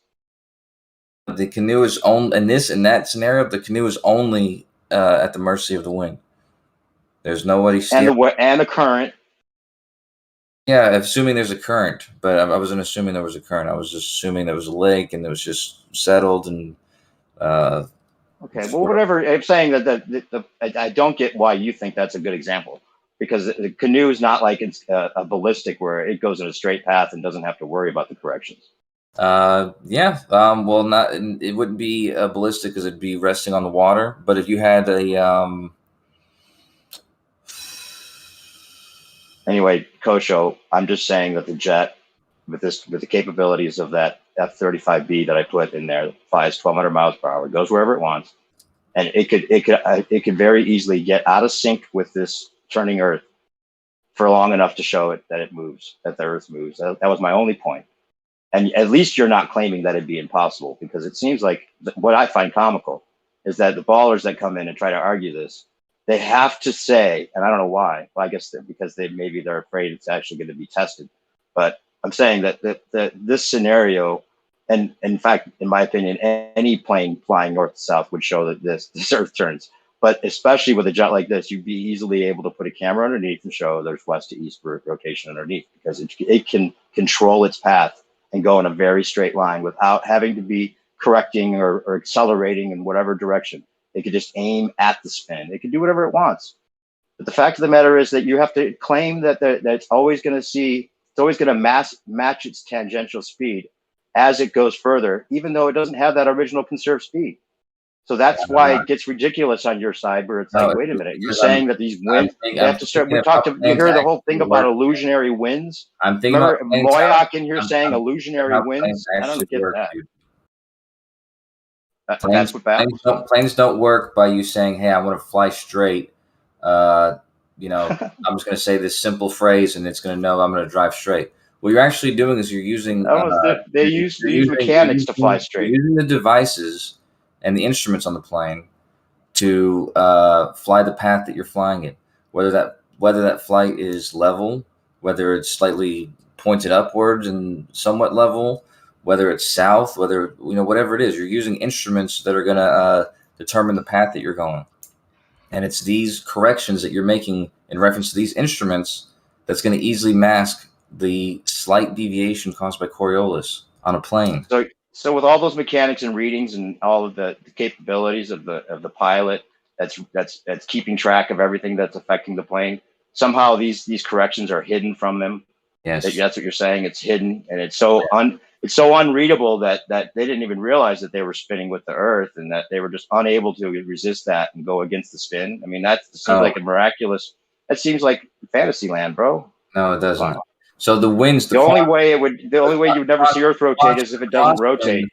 The canoe is only in that scenario. The canoe is only at the mercy of the wind. There's nobody steering. And the current. Yeah, assuming there's a current, but I wasn't assuming there was a current. I was just assuming there was a lake and it was just settled and. Okay, well, whatever. I'm saying that I don't get why you think that's a good example, because the canoe is not like it's a ballistic where it goes in a straight path and doesn't have to worry about the corrections. Yeah. Well, not it wouldn't be a ballistic because it'd be resting on the water. But if you had a Anyway, Kosho, I'm just saying that the jet with the capabilities of that F-35B that I put in there flies 1,200 miles per hour, goes wherever it wants, and it could very easily get out of sync with this turning Earth for long enough to show it that it moves, that the Earth moves. That was my only point. And at least you're not claiming that it'd be impossible, because it seems like what I find comical is that the ballers that come in and try to argue this, they have to say, and I don't know why. Well, I guess because they're afraid it's actually going to be tested. But I'm saying that this scenario, and in fact, in my opinion, any plane flying north to south would show that this Earth turns. But especially with a jet like this, you'd be easily able to put a camera underneath and show there's west to east rotation underneath, because it can control its path and go in a very straight line without having to be correcting or accelerating in whatever direction. It could just aim at the spin. It can do whatever it wants. But the fact of the matter is that you have to claim that it's always going to match its tangential speed as it goes further, even though it doesn't have that original conserved speed. So that's why it gets ridiculous on your side, where it's like, wait a minute, you're saying that these winds, they have to start. We talked. You hear the whole thing about illusionary winds. I'm thinking Remember about planes, Moyak in here saying I'm illusionary how winds? planes I don't actually get work, that. dude. That's what baffles me. Planes don't work by you saying, "Hey, I want to fly straight." You know, I'm just going to say this simple phrase, and it's going to know I'm going to drive straight. What you're actually doing is you're using They use mechanics to fly straight. You're using the devices and the instruments on the plane to fly the path that you're flying it. Whether that flight is level, whether it's slightly pointed upwards and somewhat level, whether it's south, whether whatever it is, you're using instruments that are going to determine the path that you're going. And it's these corrections that you're making in reference to these instruments that's going to easily mask the slight deviation caused by Coriolis on a plane. So with all those mechanics and readings and all of the capabilities of the pilot, that's keeping track of everything that's affecting the plane. Somehow these corrections are hidden from them. Yes, that's what you're saying. It's hidden, and it's so unreadable that they didn't even realize that they were spinning with the Earth, and that they were just unable to resist that and go against the spin. I mean, that seems like a miraculous. That seems like fantasy land, bro. No, it doesn't. So the winds. The only way you would never see Earth rotate is if it doesn't rotate.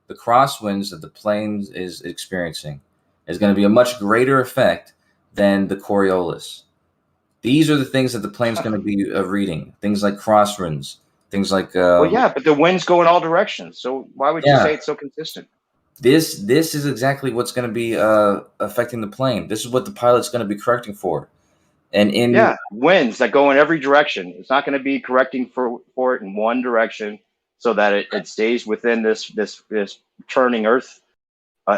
The crosswinds that the plane is experiencing is going to be a much greater effect than the Coriolis. These are the things that the plane's going to be reading. Things like crosswinds, things like. Well, yeah, but the winds go in all directions. So why would you say it's so consistent? This is exactly what's going to be affecting the plane. This is what the pilot's going to be correcting for. And winds that go in every direction. It's not going to be correcting for it in one direction, so that it stays within this turning Earth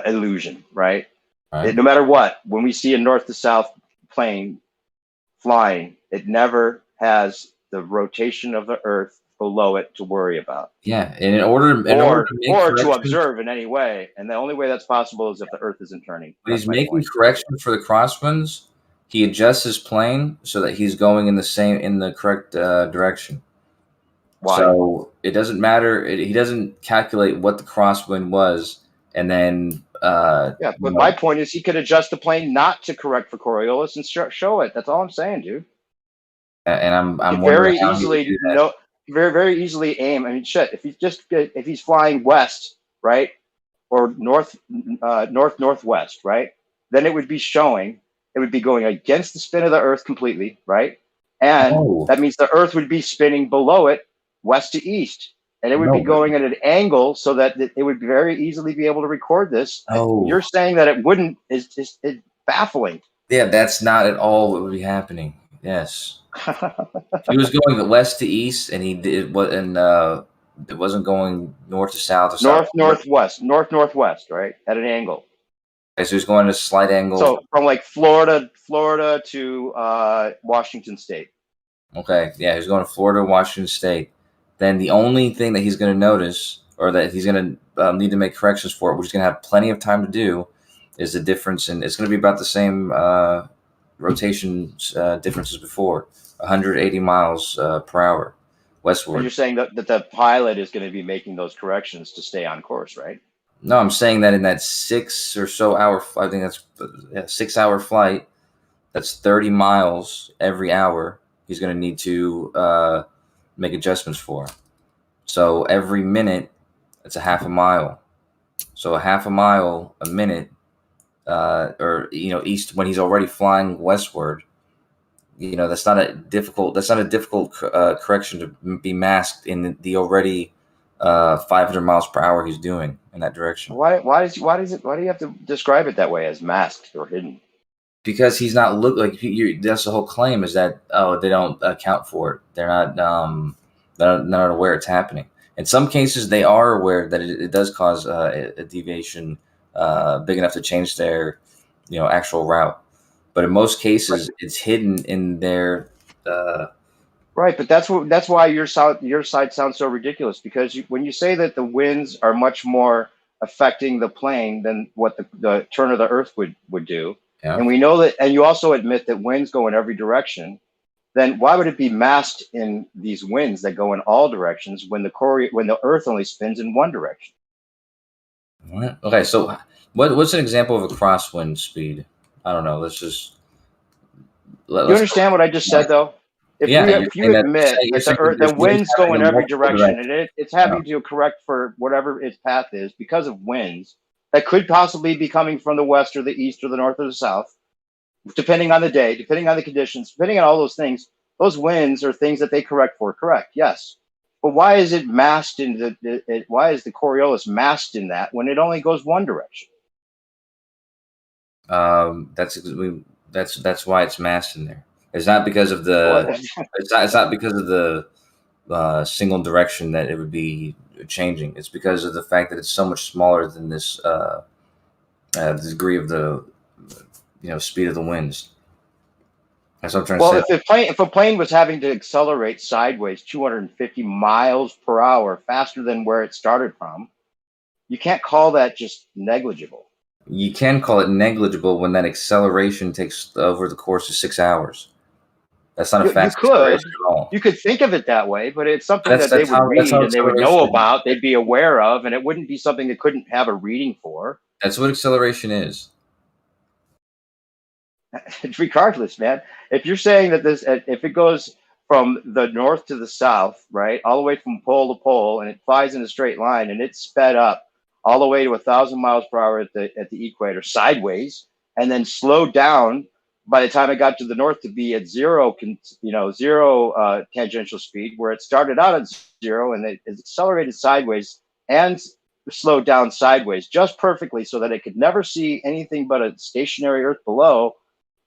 illusion, right? No matter what, when we see a north to south plane flying, it never has the rotation of the Earth below it to worry about. Yeah, and in order to observe in any way, and the only way that's possible is if the Earth isn't turning. When he's making corrections for the crosswinds, he adjusts his plane so that he's going in the correct direction. Why? So it doesn't matter. He doesn't calculate what the crosswind was, and then. But my point is, he could adjust the plane not to correct for Coriolis and show it. That's all I'm saying, dude. And I'm very easily very easily aim. I mean, shit. If he's flying west, right, or northwest, right, then it would be showing. It would be going against the spin of the Earth completely, right? And that means the Earth would be spinning below it, west to east. And it would be going at an angle so that it would very easily be able to record this. You're saying that it wouldn't. It's baffling. Yeah, that's not at all what would be happening. Yes. He was going west to east, and it wasn't going north to south or northwest, right, at an angle. Okay, so he's going at a slight angle. So from like Florida to Washington State. Okay, yeah, he's going to Florida, Washington State. Then the only thing that he's going to notice, or that he's going to need to make corrections for, which he's going to have plenty of time to do, is the difference, and it's going to be about the same rotation differences before, 180 miles per hour westward. And you're saying that the pilot is going to be making those corrections to stay on course, right? No, I'm saying that in that 6 or so hour, I think that's 6 hour flight, that's 30 miles every hour, he's going to need to make adjustments for. So every minute, it's a half a mile. So a half a mile a minute, or east when he's already flying westward. That's not a difficult correction to be masked in the already 500 miles per hour he's doing in that direction. Why do you have to describe it that way, as masked or hidden? Because he's not that's the whole claim, is that they don't account for it. They're not aware it's happening. In some cases, they are aware that it does cause a deviation big enough to change their actual route. But in most cases, it's hidden in their. Right, but that's why your side sounds so ridiculous, because when you say that the winds are much more affecting the plane than what the turn of the Earth would do, and we know that, and you also admit that winds go in every direction, then why would it be masked in these winds that go in all directions when the Earth only spins in one direction? Okay, so What's an example of a crosswind speed? I don't know. Let's just You understand what I just said, though? If you admit that the winds go in every direction, and it's having to correct for whatever its path is because of winds that could possibly be coming from the west or the east or the north or the south, depending on the day, depending on the conditions, depending on all those things. Those winds are things that they correct for. Correct, yes. But why is it masked in why is the Coriolis masked in that when it only goes one direction? That's why it's masked in there. It's not because of the it's not because of the single direction that it would be changing. It's because of the fact that it's so much smaller than this the degree of the speed of the winds. That's what I'm trying to say. If a plane was having to accelerate sideways 250 miles per hour faster than where it started from, you can't call that just negligible. You can call it negligible when that acceleration takes over the course of 6 hours. That's not a fast acceleration at all. You could think of it that way, but it's something that they would read and they would know about, they'd be aware of, and it wouldn't be something they couldn't have a reading for. That's what acceleration is. Regardless, man, if you're saying that if it goes from the north to the south, right, all the way from pole to pole, and it flies in a straight line, and it's sped up all the way to 1,000 miles per hour at the equator sideways, and then slowed down by the time it got to the north to be at zero tangential speed, where it started out at zero and it accelerated sideways and slowed down sideways just perfectly so that it could never see anything but a stationary Earth below.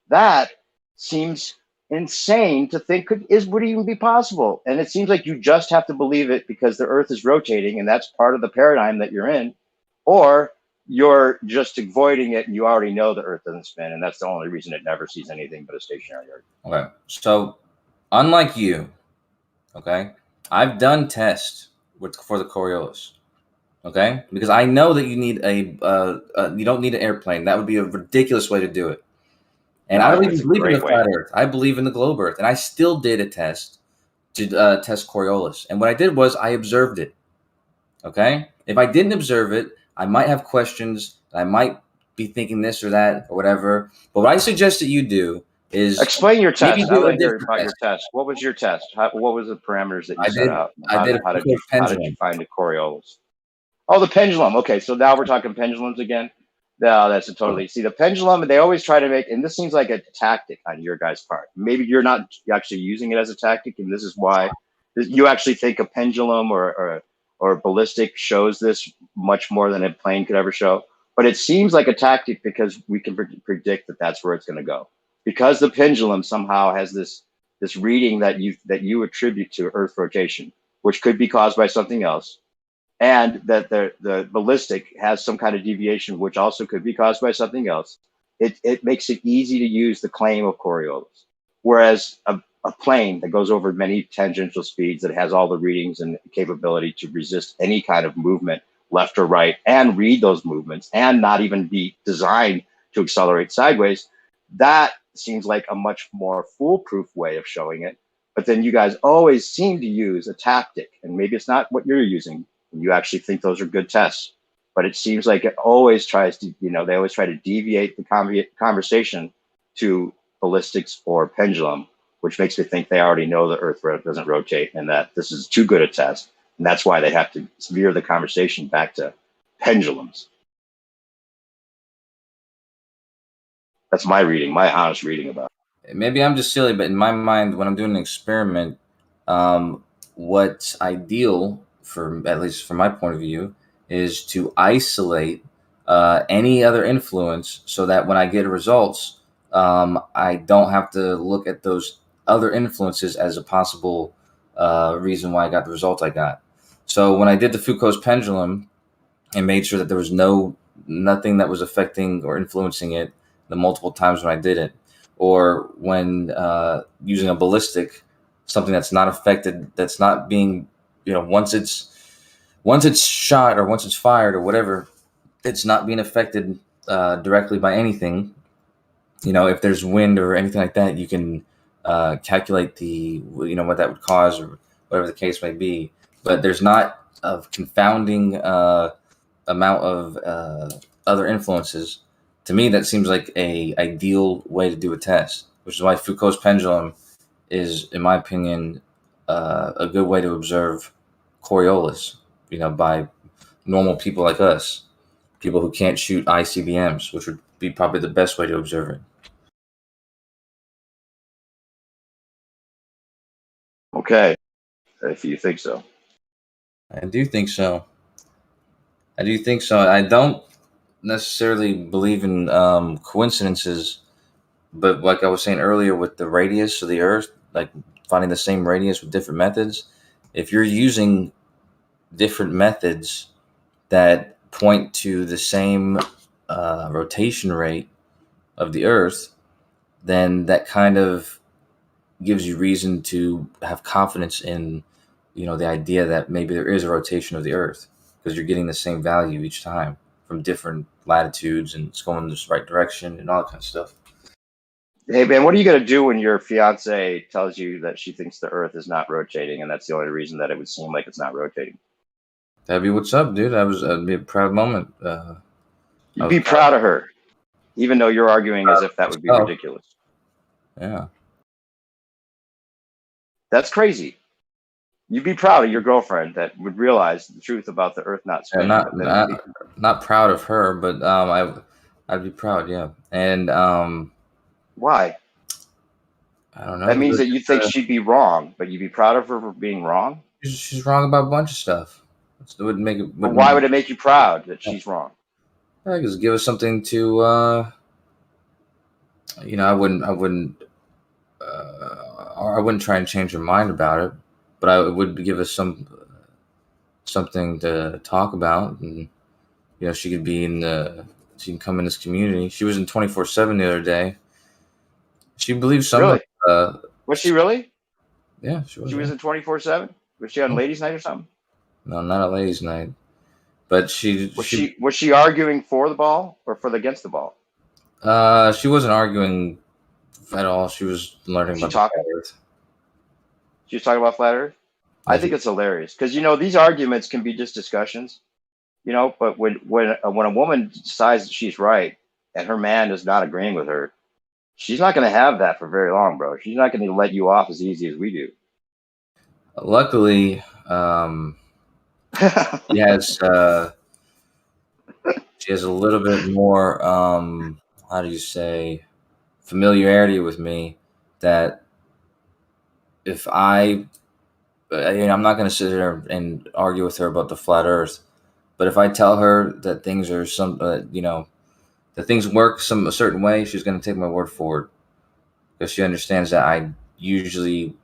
That seems insane to think would even be possible. And it seems like you just have to believe it because the Earth is rotating and that's part of the paradigm that you're in, or you're just avoiding it and you already know the Earth doesn't spin, and that's the only reason it never sees anything but a stationary Earth. Okay, so unlike you, okay, I've done tests for the Coriolis, okay, because I know that you need you don't need an airplane. That would be a ridiculous way to do it. And I don't even believe in the flat Earth. I believe in the globe Earth, and I still did a test to test Coriolis. And what I did was I observed it. Okay, if I didn't observe it, I might have questions. I might be thinking this or that or whatever. But what I suggest that you do is explain your test. I like to hear about your test. What was your test? What was the parameters that you set out? How did you find the Coriolis? Oh, the pendulum. Okay, so now we're talking pendulums again. No, that's a totally. See, the pendulum, they always try to make, and this seems like a tactic on your guys' part. Maybe you're not actually using it as a tactic, and this is why you actually think a pendulum or ballistic shows this much more than a plane could ever show. But it seems like a tactic because we can predict that that's where it's going to go. Because the pendulum somehow has this reading that you attribute to Earth rotation, which could be caused by something else. And that the ballistic has some kind of deviation, which also could be caused by something else. It makes it easy to use the claim of Coriolis. Whereas a plane that goes over many tangential speeds, that has all the readings and capability to resist any kind of movement, left or right, and read those movements, and not even be designed to accelerate sideways, that seems like a much more foolproof way of showing it. But then you guys always seem to use a tactic, and maybe it's not what you're using. You actually think those are good tests, but it seems like it always tries to, they always try to deviate the conversation to ballistics or pendulum, which makes me think they already know the Earth doesn't rotate and that this is too good a test. And that's why they have to veer the conversation back to pendulums. That's my reading, my honest reading about it. Maybe I'm just silly, but in my mind, when I'm doing an experiment, what's ideal, at least from my point of view, is to isolate any other influence so that when I get results, I don't have to look at those other influences as a possible reason why I got the results I got. So when I did the Foucault's pendulum and made sure that there was nothing that was affecting or influencing it the multiple times when I did it, or when using a ballistic, something that's not affected, that's not being, once it's shot or once it's fired or whatever, it's not being affected directly by anything. If there's wind or anything like that, you can calculate what that would cause or whatever the case may be. But there's not a confounding amount of other influences, to me that seems like a ideal way to do a test, which is why Foucault's pendulum is, in my opinion, a good way to observe Coriolis, by normal people like us, people who can't shoot ICBMs, which would be probably the best way to observe it. Okay, if you think so. I do think so. I don't necessarily believe in coincidences, but like I was saying earlier with the radius of the Earth, like finding the same radius with different methods, if you're using different methods that point to the same rotation rate of the Earth, then that kind of gives you reason to have confidence in, the idea that maybe there is a rotation of the Earth, because you're getting the same value each time from different latitudes and it's going in the right direction and all that kind of stuff. Hey man, what are you gonna do when your fiance tells you that she thinks the Earth is not rotating, and that's the only reason that it would seem like it's not rotating? That'd be what's up, dude. That'd be a proud moment. You'd be proud of her, even though you're arguing as if that would be ridiculous. Yeah. That's crazy. You'd be proud of your girlfriend that would realize the truth about the Earth not spinning. Not proud of her, but I'd be proud, yeah. And why? I don't know. That means that you think she'd be wrong, but you'd be proud of her for being wrong? She's wrong about a bunch of stuff. It wouldn't make it. But why would it make you proud that she's wrong? Because give us something to, I wouldn't try and change her mind about it, but I would give us something to talk about, and she could be she can come in this community. She was in 24/7 the other day. She believes something. Really? Was she really? Yeah, she was. She was in 24/7. Was she on ladies' night or something? No, not a ladies' night. But was she arguing for the ball or against the ball? She wasn't arguing at all. She was learning about flat Earth. She was talking about flat Earth. I think it's hilarious because these arguments can be just discussions, But when a woman decides that she's right and her man is not agreeing with her, she's not going to have that for very long, bro. She's not going to let you off as easy as we do. Luckily, she has a little bit more, how do you say, familiarity with me, that if I'm not going to sit here and argue with her about the flat Earth, but if I tell her that things are that things work a certain way, she's going to take my word for it, because she understands that I usually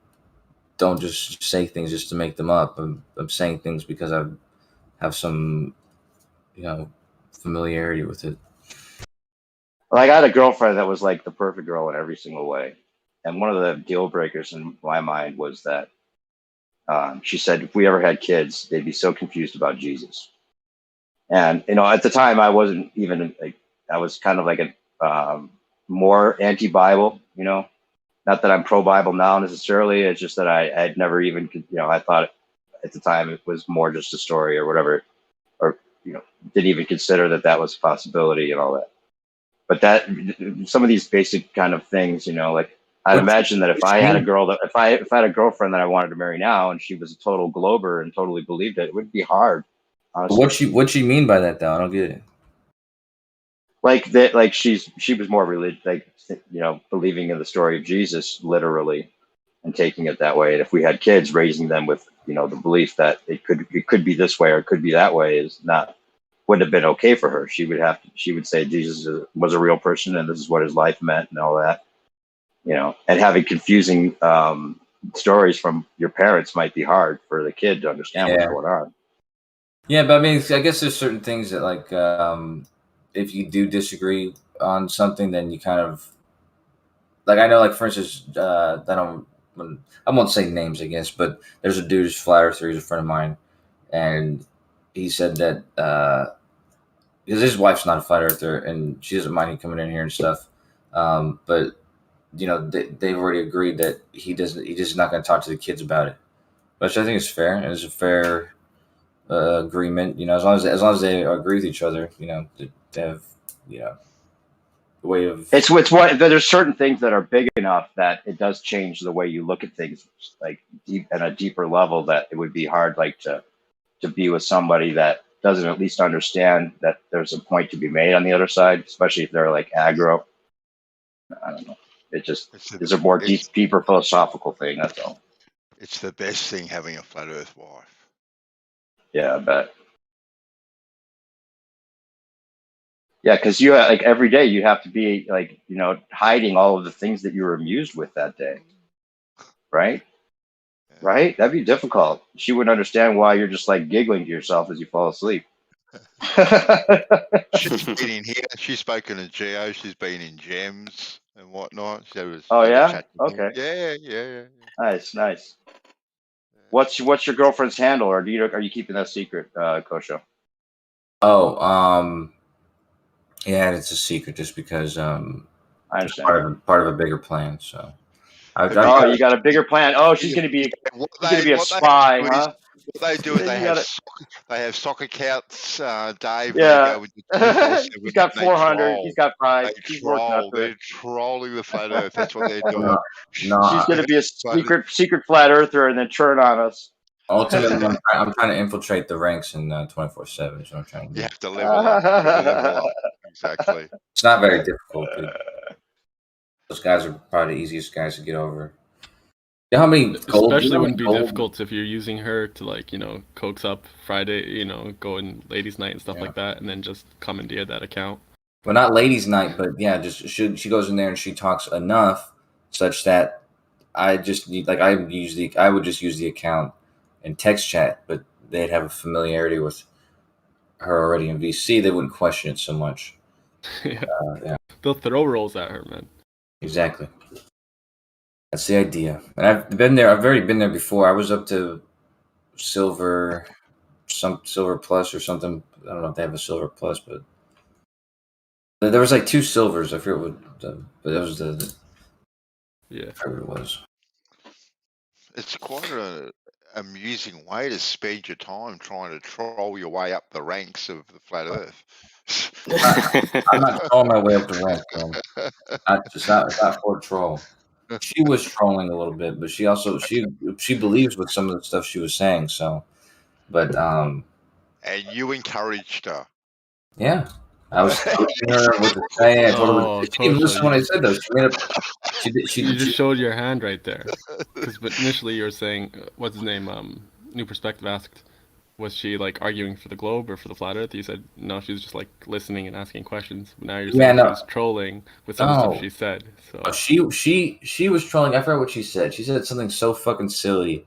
don't just say things just to make them up. I'm saying things because I have some, familiarity with it. Well, I got a girlfriend that was like the perfect girl in every single way. And one of the deal breakers in my mind was that she said if we ever had kids, they'd be so confused about Jesus. And, at the time I wasn't even I was kind of like a more anti-Bible, not that I'm pro-Bible now necessarily. It's just that I'd never even, I thought at the time it was more just a story or whatever, or, didn't even consider that was a possibility and all that. But that some of these basic kind of things, like I'd imagine that if I had a girlfriend that I wanted to marry now and she was a total glober and totally believed it would be hard. Honestly. What she mean by that though? I don't get it. Like that, like she was more religious, believing in the story of Jesus literally and taking it that way. And if we had kids, raising them with, the belief that it could be this way or it could be that way wouldn't have been okay for her. She would say Jesus was a real person and this is what his life meant and all that, and having confusing stories from your parents might be hard for the kid to understand what's going on. Yeah, but I mean, I guess there's certain things that like, if you do disagree on something, then you kind of like, I know, like for instance, I won't say names, I guess, but there's a dude who's flat earther, he's a friend of mine, and he said that because his wife's not a flat earther and she doesn't mind him coming in here and stuff, but they've already agreed that he's just not going to talk to the kids about it, which I think is fair, and it's a fair agreement, as long as they agree with each other, They have, way of. It's what there's certain things that are big enough that it does change the way you look at things, like deep at a deeper level. That it would be hard, like to be with somebody that doesn't at least understand that there's a point to be made on the other side, especially if they're like aggro. I don't know. It just is a more deeper philosophical thing. That's all. It's the best thing having a flat Earth wife. Yeah, I bet. Yeah, because you like every day you have to be like hiding all of the things that you were amused with that day, right? Yeah. Right? That'd be difficult. She wouldn't understand why you're just like giggling to yourself as you fall asleep. She's been in here. She's spoken to Geo. She's been in Gems and whatnot. Oh yeah. Okay. Yeah. Nice. What's your girlfriend's handle, or are you keeping that secret, Kosho? Oh, yeah, it's a secret just because I understand. part of a bigger plan. So, you got a bigger plan. Oh, she's gonna be a spy, huh? What they do is they have soccer counts, Dave. Yeah. He's got 400. He's got 5. They're trolling the flat Earth. That's what they're doing. No, she's gonna be a secret flat earther and then turn on us. Ultimately, I'm trying to infiltrate the ranks in 24/7. So I'm trying to. You have to level up. Exactly. It's not very difficult, dude. Those guys are probably the easiest guys to get over. You know how many gold? Especially wouldn't be difficult if you're using her to coax up Friday, go in ladies' night and stuff like that, and then just commandeer that account. Well, not ladies' night, but yeah, just she goes in there and she talks enough such that I would just use the account and text chat, but they'd have a familiarity with her already in VC. They wouldn't question it so much. Yeah. They'll throw rolls at her, man. Exactly. That's the idea. And I've been there. I've already been there before. I was up to silver plus or something. I don't know if they have a silver plus, but there was like 2 silvers. I forget what, but it was whatever it was. It's quite an amusing way to spend your time trying to troll your way up the ranks of the flat Earth. I'm not trolling my way up the ranks, bro. It's not for a troll. She was trolling a little bit, but she also she believes with some of the stuff she was saying. So, but and you encouraged her. Yeah, I was coaching her what to say. I told her she didn't listen when I said those. You just showed your hand right there. Because initially you were saying, what's his name? New Perspective asked, was she like arguing for the globe or for the flat Earth? You said no, she was just like listening and asking questions. But now you're saying she was trolling with some of the stuff she said. So she was trolling. I forgot what she said. She said something so fucking silly.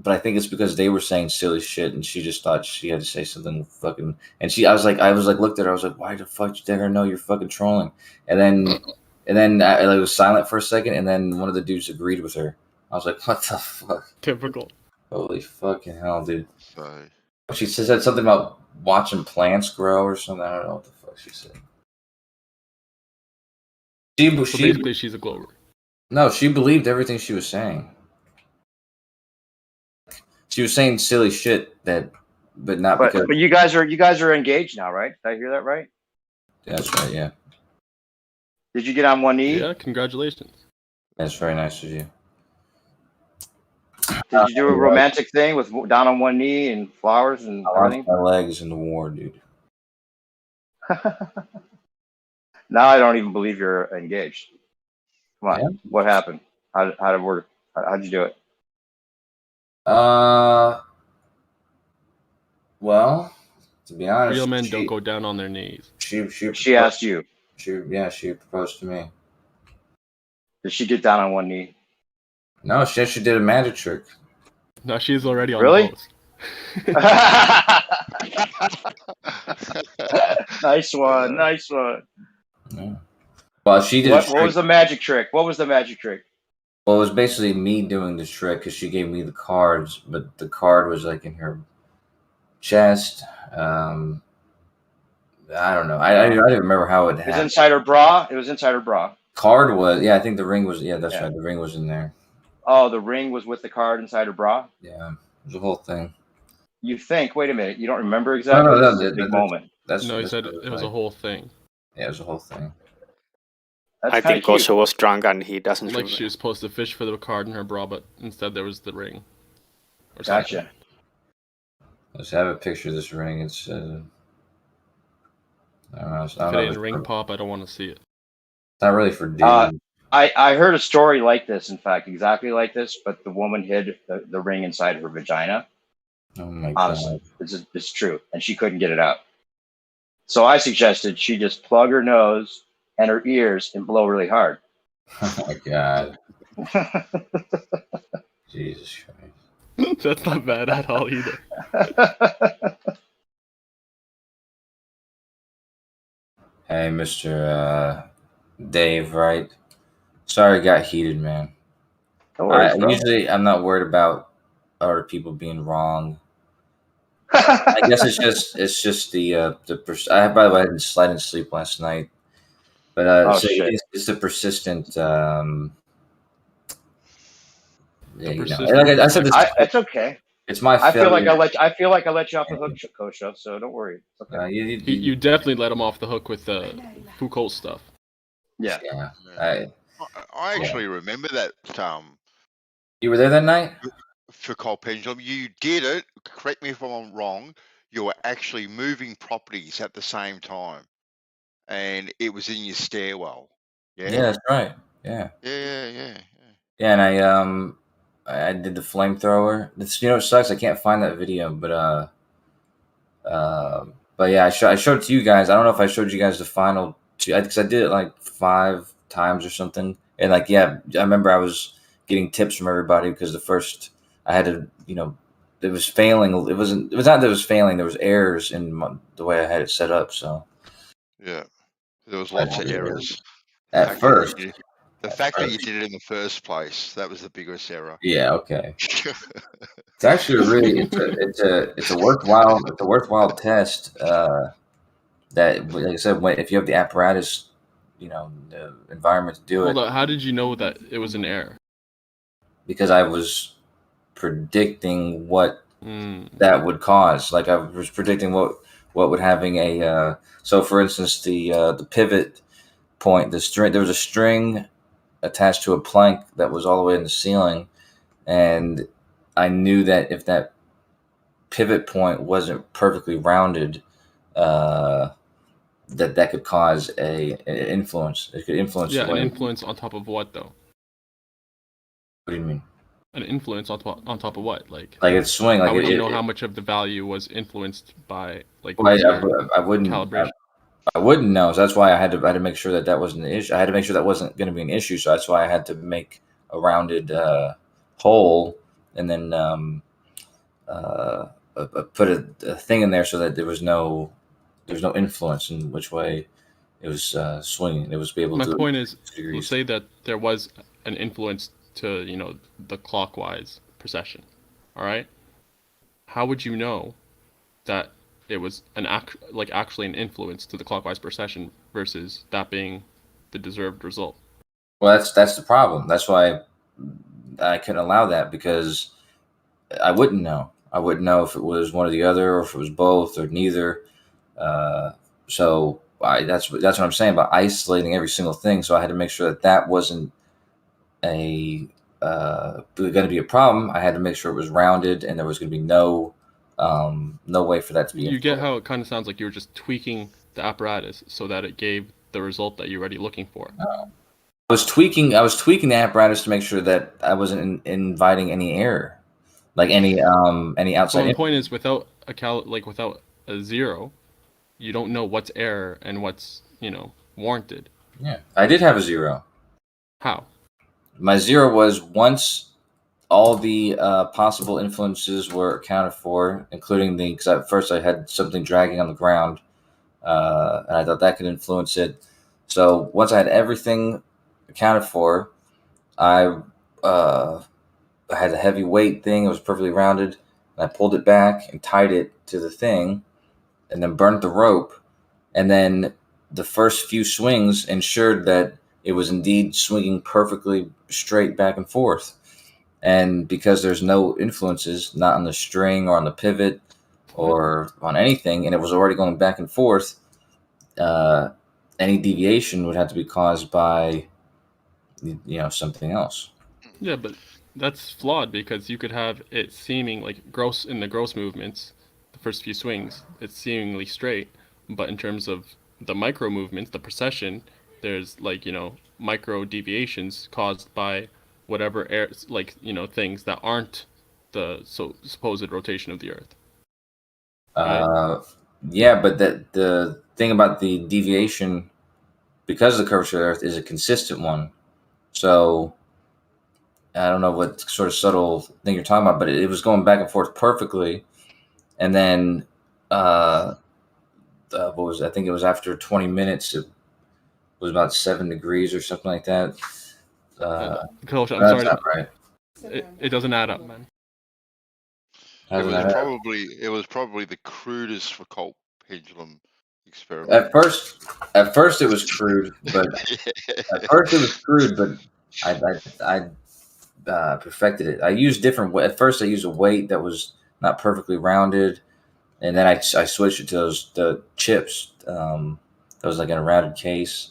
But I think it's because they were saying silly shit, and she just thought she had to say something fucking. And I was like, looked at her. I was like, why the fuck did you let her know you're fucking trolling? And then I was silent for a second, and then one of the dudes agreed with her. I was like, what the fuck? Typical. Holy fucking hell, dude. Sorry. She said something about watching plants grow or something. I don't know what the fuck she said. Basically, she's a glober. No, she believed everything she was saying. She was saying silly shit but because. But you guys are engaged now, right? Did I hear that right? That's right. Yeah. Did you get on one knee? Yeah. Congratulations. That's very nice of you. Did you do a romantic thing with down on one knee and flowers and everything? My legs in the war, dude. Now I don't even believe you're engaged. Come on, yeah. What happened? How did it work? How'd you do it? Well, to be honest, real men don't go down on their knees. She asked you. She proposed to me. Did she get down on one knee? No, she actually did a magic trick. No, she's already on really? the post. Nice one. Yeah. Well, she did. What was the magic trick? Well, it was basically me doing the trick because she gave me the cards, but the card was like in her chest. I don't know. I didn't remember how it happened. It was inside her bra. Card was, I think the ring was, that's right. The ring was in there. Oh, the ring was with the card inside her bra? Yeah, it was a whole thing. You think? Wait a minute. You don't remember exactly? No, This is a big moment. No, he said it was a whole thing. Yeah, it was a whole thing. That's I think cute. Gosha was drunk and he doesn't Like remember. she was supposed to fish for the card in her bra, but instead there was the ring. Or Gotcha. something. Let's have a picture of this ring. It's I don't know. If it ain't ring pop, I don't want to see it. It's not really for dude. I heard a story like this, in fact, exactly like this, but the woman hid the ring inside her vagina. Oh my god. Honestly, it's true. And she couldn't get it out. So I suggested she just plug her nose and her ears and blow really hard. Oh my god. Jesus Christ. That's not bad at all either. Hey, Mr. Dave, right? Sorry, I got heated, man. No worries, bro. Usually, I'm not worried about other people being wrong. I guess it's just the I by the way I didn't sleep last night, but it's the persistent. Yeah, you know, like I said, it's okay. It's my. I feel like I let you off the hook, Kosha. So don't worry. It's okay. You definitely let him off the hook with the Foucault stuff. Yeah. I actually remember that. You were there that night? Foucault pendulum. You did it. Correct me if I'm wrong. You were actually moving properties at the same time, and it was in your stairwell. Yeah. Yeah, that's right. Yeah. Yeah. Yeah, and I did the flamethrower. It's, you know, it sucks. I can't find that video, but yeah, I showed it to you guys. I don't know if I showed you guys the final two, because I did it like 5 times or something. And like, yeah, I remember I was getting tips from everybody because the first I had to, you know, it was failing. It was not that it was failing. There was errors in the way I had it set up. So yeah, there was lots of errors at first. The fact that you did it in the first place, that was the biggest error. Yeah, okay. It's actually it's a worthwhile test. That, like I said, if you have the apparatus, you know, the environment to do it. Hold on, how did you know that it was an error? Because I was predicting what that would cause. Like I was predicting what would having a. So, for instance, the pivot point, the string. There was a string attached to a plank that was all the way in the ceiling, and I knew that if that pivot point wasn't perfectly rounded, that could cause an influence. It could influence. Yeah, an influence on top of what, though? What do you mean? An influence on top of what? Like it's swing. Like how would you know how much of the value was influenced by I wouldn't calibration? I wouldn't know. So that's why I had to make sure that wasn't an issue. I had to make sure that wasn't going to be an issue. So that's why I had to make a rounded hole and then put a thing in there so that there was no influence in which way it was swinging. It was be able to. My point is, let's say that there was an influence to, you know, the clockwise precession. All right. How would you know that it was actually an influence to the clockwise precession versus that being the deserved result? Well, that's the problem. That's why I couldn't allow that, because I wouldn't know. I wouldn't know if it was one or the other, or if it was both or neither. So that's what I'm saying about isolating every single thing. So I had to make sure that wasn't going to be a problem. I had to make sure it was rounded and there was going to be no way for that to be. You get how it kind of sounds like you were just tweaking the apparatus so that it gave the result that you're already looking for. I was tweaking the apparatus to make sure that I wasn't inviting any error, like any outside. So the point is, without a zero, you don't know what's error and what's, you know, warranted. Yeah, I did have a zero. How? My zero was once all the possible influences were accounted for, including because at first I had something dragging on the ground, and I thought that could influence it. So once I had everything accounted for, I had a heavy weight thing. It was perfectly rounded, and I pulled it back and tied it to the thing, and then burnt the rope. And then the first few swings ensured that it was indeed swinging perfectly straight back and forth. And because there's no influences, not on the string or on the pivot or on anything, and it was already going back and forth, any deviation would have to be caused by, something else. Yeah, but that's flawed because you could have it seeming like gross in the gross movements, the first few swings, it's seemingly straight, but in terms of the micro movements, the precession, there's micro deviations caused by whatever air, things that aren't the supposed rotation of the Earth. Right? Yeah, but the thing about the deviation, because the curvature of the Earth is a consistent one, so I don't know what sort of subtle thing you're talking about, but it was going back and forth perfectly, and then what was I think it was after 20 minutes, it was about 7 degrees or something like that. Coach, I'm that's sorry. Not right. It doesn't add up, man. It was probably the crudest Foucault pendulum experiment. At first it was crude, but I perfected it. I used different. At first, I used a weight that was not perfectly rounded, and then I switched it to the chips. That was like in a rounded case.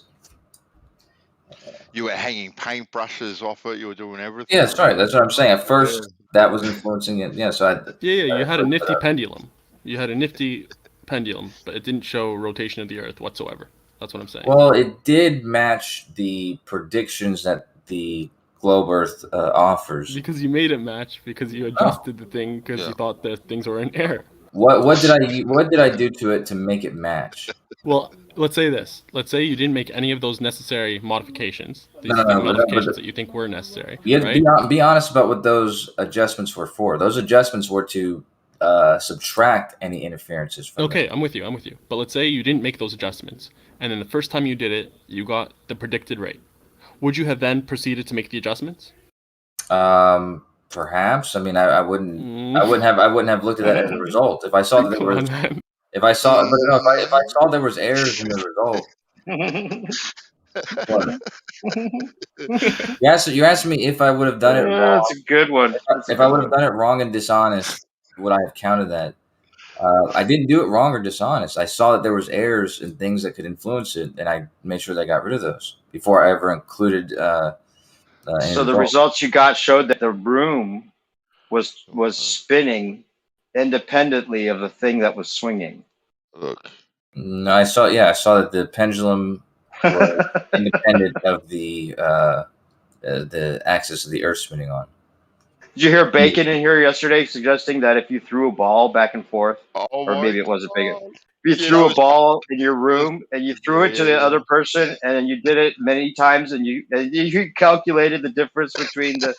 You were hanging paintbrushes off it. You were doing everything. Yeah, that's right. That's what I'm saying. At first, that was influencing it. Yeah, so you had a nifty pendulum. You had a nifty pendulum, but it didn't show rotation of the Earth whatsoever. That's what I'm saying. Well, it did match the predictions that the globe Earth offers. Because you made it match, because you adjusted the thing, because you thought that things were in air. What did I do to it to make it match? Well, let's say this. Let's say you didn't make any of those necessary modifications. Modifications that you think were necessary. You have to be honest about what those adjustments were for. Those adjustments were to subtract any interferences from it. I'm with you. But let's say you didn't make those adjustments, and then the first time you did it, you got the predicted rate. Would you have then proceeded to make the adjustments? Perhaps. I mean, I wouldn't have looked at that as a result. If I saw that there was, if I saw there was errors in the result. You're asking me if I would have done it wrong. That's a good one. If I would have done it wrong and dishonest, would I have counted that? I didn't do it wrong or dishonest. I saw that there was errors and things that could influence it, and I made sure that I got rid of those before I ever included. So the results you got showed that the room was spinning independently of the thing that was swinging. Look. No, I saw that the pendulum was independent of the axis of the Earth spinning on. Did you hear Bacon in here yesterday suggesting that if you threw a ball back and forth, or maybe it wasn't Bacon, if you threw a ball in your room and you threw it to the other person, and then you did it many times, and you calculated the difference between the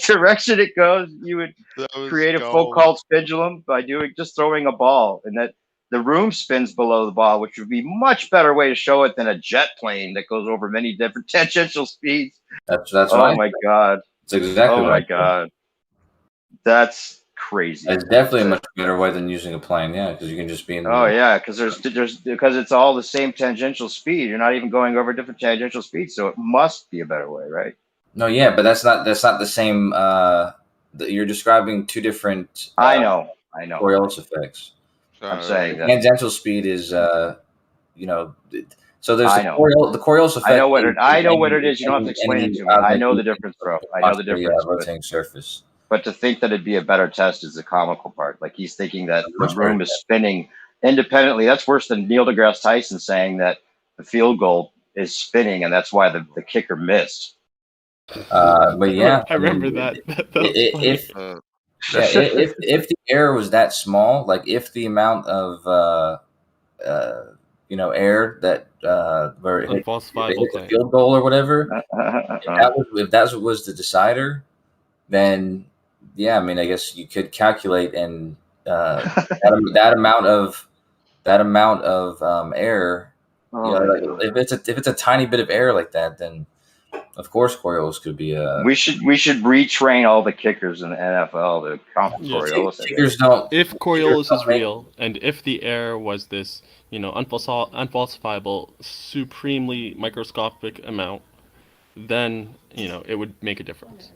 direction it goes, you would create a Foucault pendulum by throwing a ball, and that the room spins below the ball, which would be a much better way to show it than a jet plane that goes over many different tangential speeds. That's oh my God. That's exactly oh my God. That's crazy. It's definitely a much better way than using a plane, yeah, because you can just be in. Because because it's all the same tangential speed. You're not even going over different tangential speeds, so it must be a better way, right? No, yeah, but that's not the same. You're describing two different. I know. Coriolis effects. I'm saying that tangential speed is, so there's the Coriolis effect. I know what it is. You don't have to explain it to me. I know the difference, bro. I know the difference. Rotating surface. But to think that it'd be a better test is the comical part. Like he's thinking that the room is spinning independently. That's worse than Neil deGrasse Tyson saying that the field goal is spinning and that's why the kicker missed. But yeah, I remember that. If the error was that small, like if the amount of air that where it hit the field goal or whatever, if that was the decider, then yeah, I mean, I guess you could calculate and that amount of error. If it's a tiny bit of error like that, then of course Coriolis could be we should retrain all the kickers in the NFL to count Coriolis. Kickers don't. If Coriolis is real, and if the error was this, unfalsifiable, supremely microscopic amount, then it would make a difference.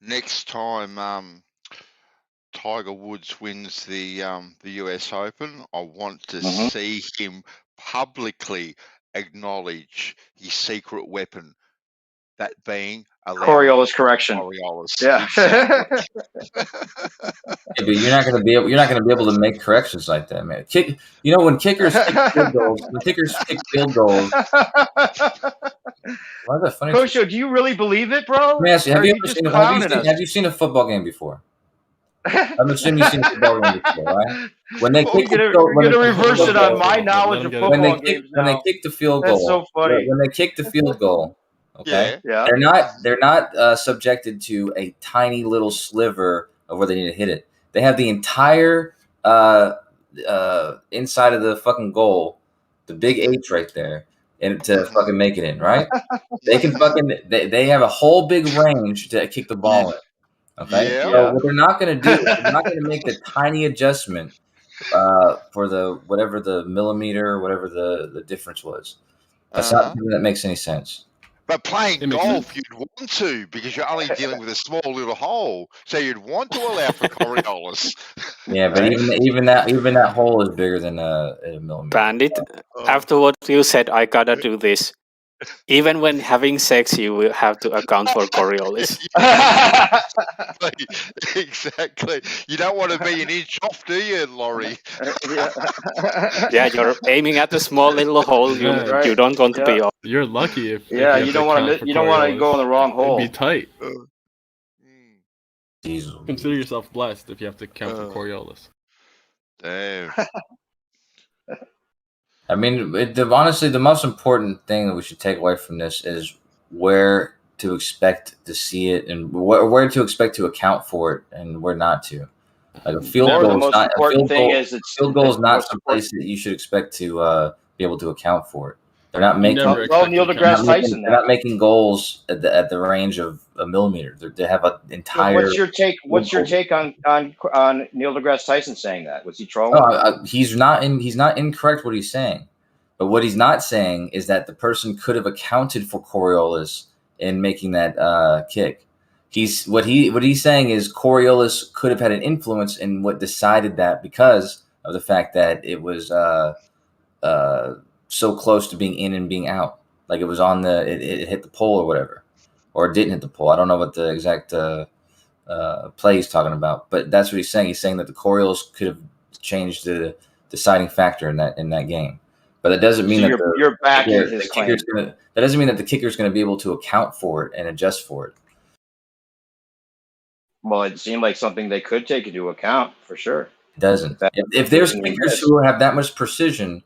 Next time, Tiger Woods wins the US Open, I want to Mm-hmm. see him publicly acknowledge his secret weapon, that being allowing Coriolis correction. Coriolis. Yeah. Exactly. Yeah, but you're not going to be able to make corrections like that, man. When kickers kick field goals, why is that funny? Kosho, do you really believe it, bro? Let me ask you: Have you seen a football game before? I'm assuming you've seen a football game before, right? When they kick You're gonna reverse it on my knowledge of football games now. When they kick the field goal, that's so funny. When they kick the field goal, okay, Yeah. they're not subjected to a tiny little sliver of where they need to hit it. They have the entire inside of the fucking goal, the big H right there, and to fucking make it in, right? They can they have a whole big range to kick the ball in. Okay, Yeah. so what they're not going to do, they're not going to make the tiny adjustment for the whatever the millimeter or whatever the difference was. That's not something that makes any sense. But playing golf, you'd want to, because you're only dealing with a small little hole, so you'd want to allow for Coriolis. Yeah, but even that hole is bigger than a millimeter. Bandit, after what you said, I gotta do this. Even when having sex, you will have to account for Coriolis. Exactly. You don't want to be an inch off, do you, Laurie? Yeah, you're aiming at the small little hole. You don't want to be off. You're lucky if you don't want to go in the wrong hole. It'd be tight. Jesus. Consider yourself blessed if you have to count for Coriolis. Damn. I mean, honestly, the most important thing that we should take away from this is where to expect to see it and where to expect to account for it and where not to. Like a field goal is not some place that you should expect to be able to account for it. They're not making. Neil deGrasse Tyson. They're not making goals at the range of a millimeter. They have an entire. What's your take? What's your take on Neil deGrasse Tyson saying that? Was he trolling? No, he's not incorrect what he's saying, but what he's not saying is that the person could have accounted for Coriolis in making that kick. What he's saying is Coriolis could have had an influence in what decided that because of the fact that it was so close to being in and being out. Like it was on it hit the pole or whatever, or it didn't hit the pole. I don't know what the exact play he's talking about, but that's what he's saying. He's saying that the Coriolis could have changed the deciding factor in that game. But that doesn't mean that you're backing his claim. That doesn't mean that the kicker's going to be able to account for it and adjust for it. Well, it seemed like something they could take into account for sure. It doesn't. If there's kickers who have that much precision,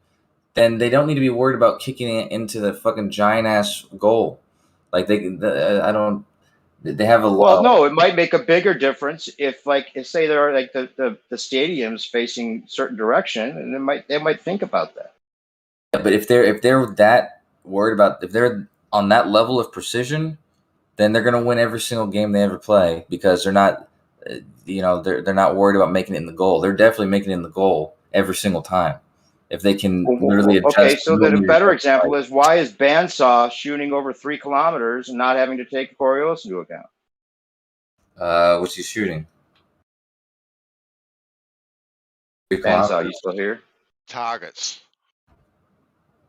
then they don't need to be worried about kicking it into the fucking giant ass goal. Like they have a lot. Well, no, it might make a bigger difference if say there are like the stadiums facing certain direction, and they might think about that. Yeah, but if they're that worried about, if they're on that level of precision, then they're going to win every single game they ever play because they're not, they're not worried about making it in the goal. They're definitely making it in the goal every single time. If they can literally adjust. Okay, so then a better example is why is Bandsaw shooting over 3 kilometers and not having to take Coriolis into account? What's he shooting? Bandsaw, you still here? Targets.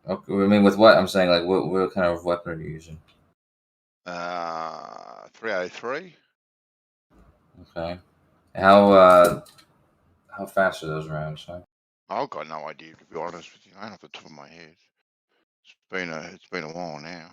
Okay, I mean, with what? I'm saying, like, what kind of weapon are you using? 303. Okay. How fast are those rounds? Huh? I've got no idea, to be honest with you. I don't off the top of my head. It's been a while now.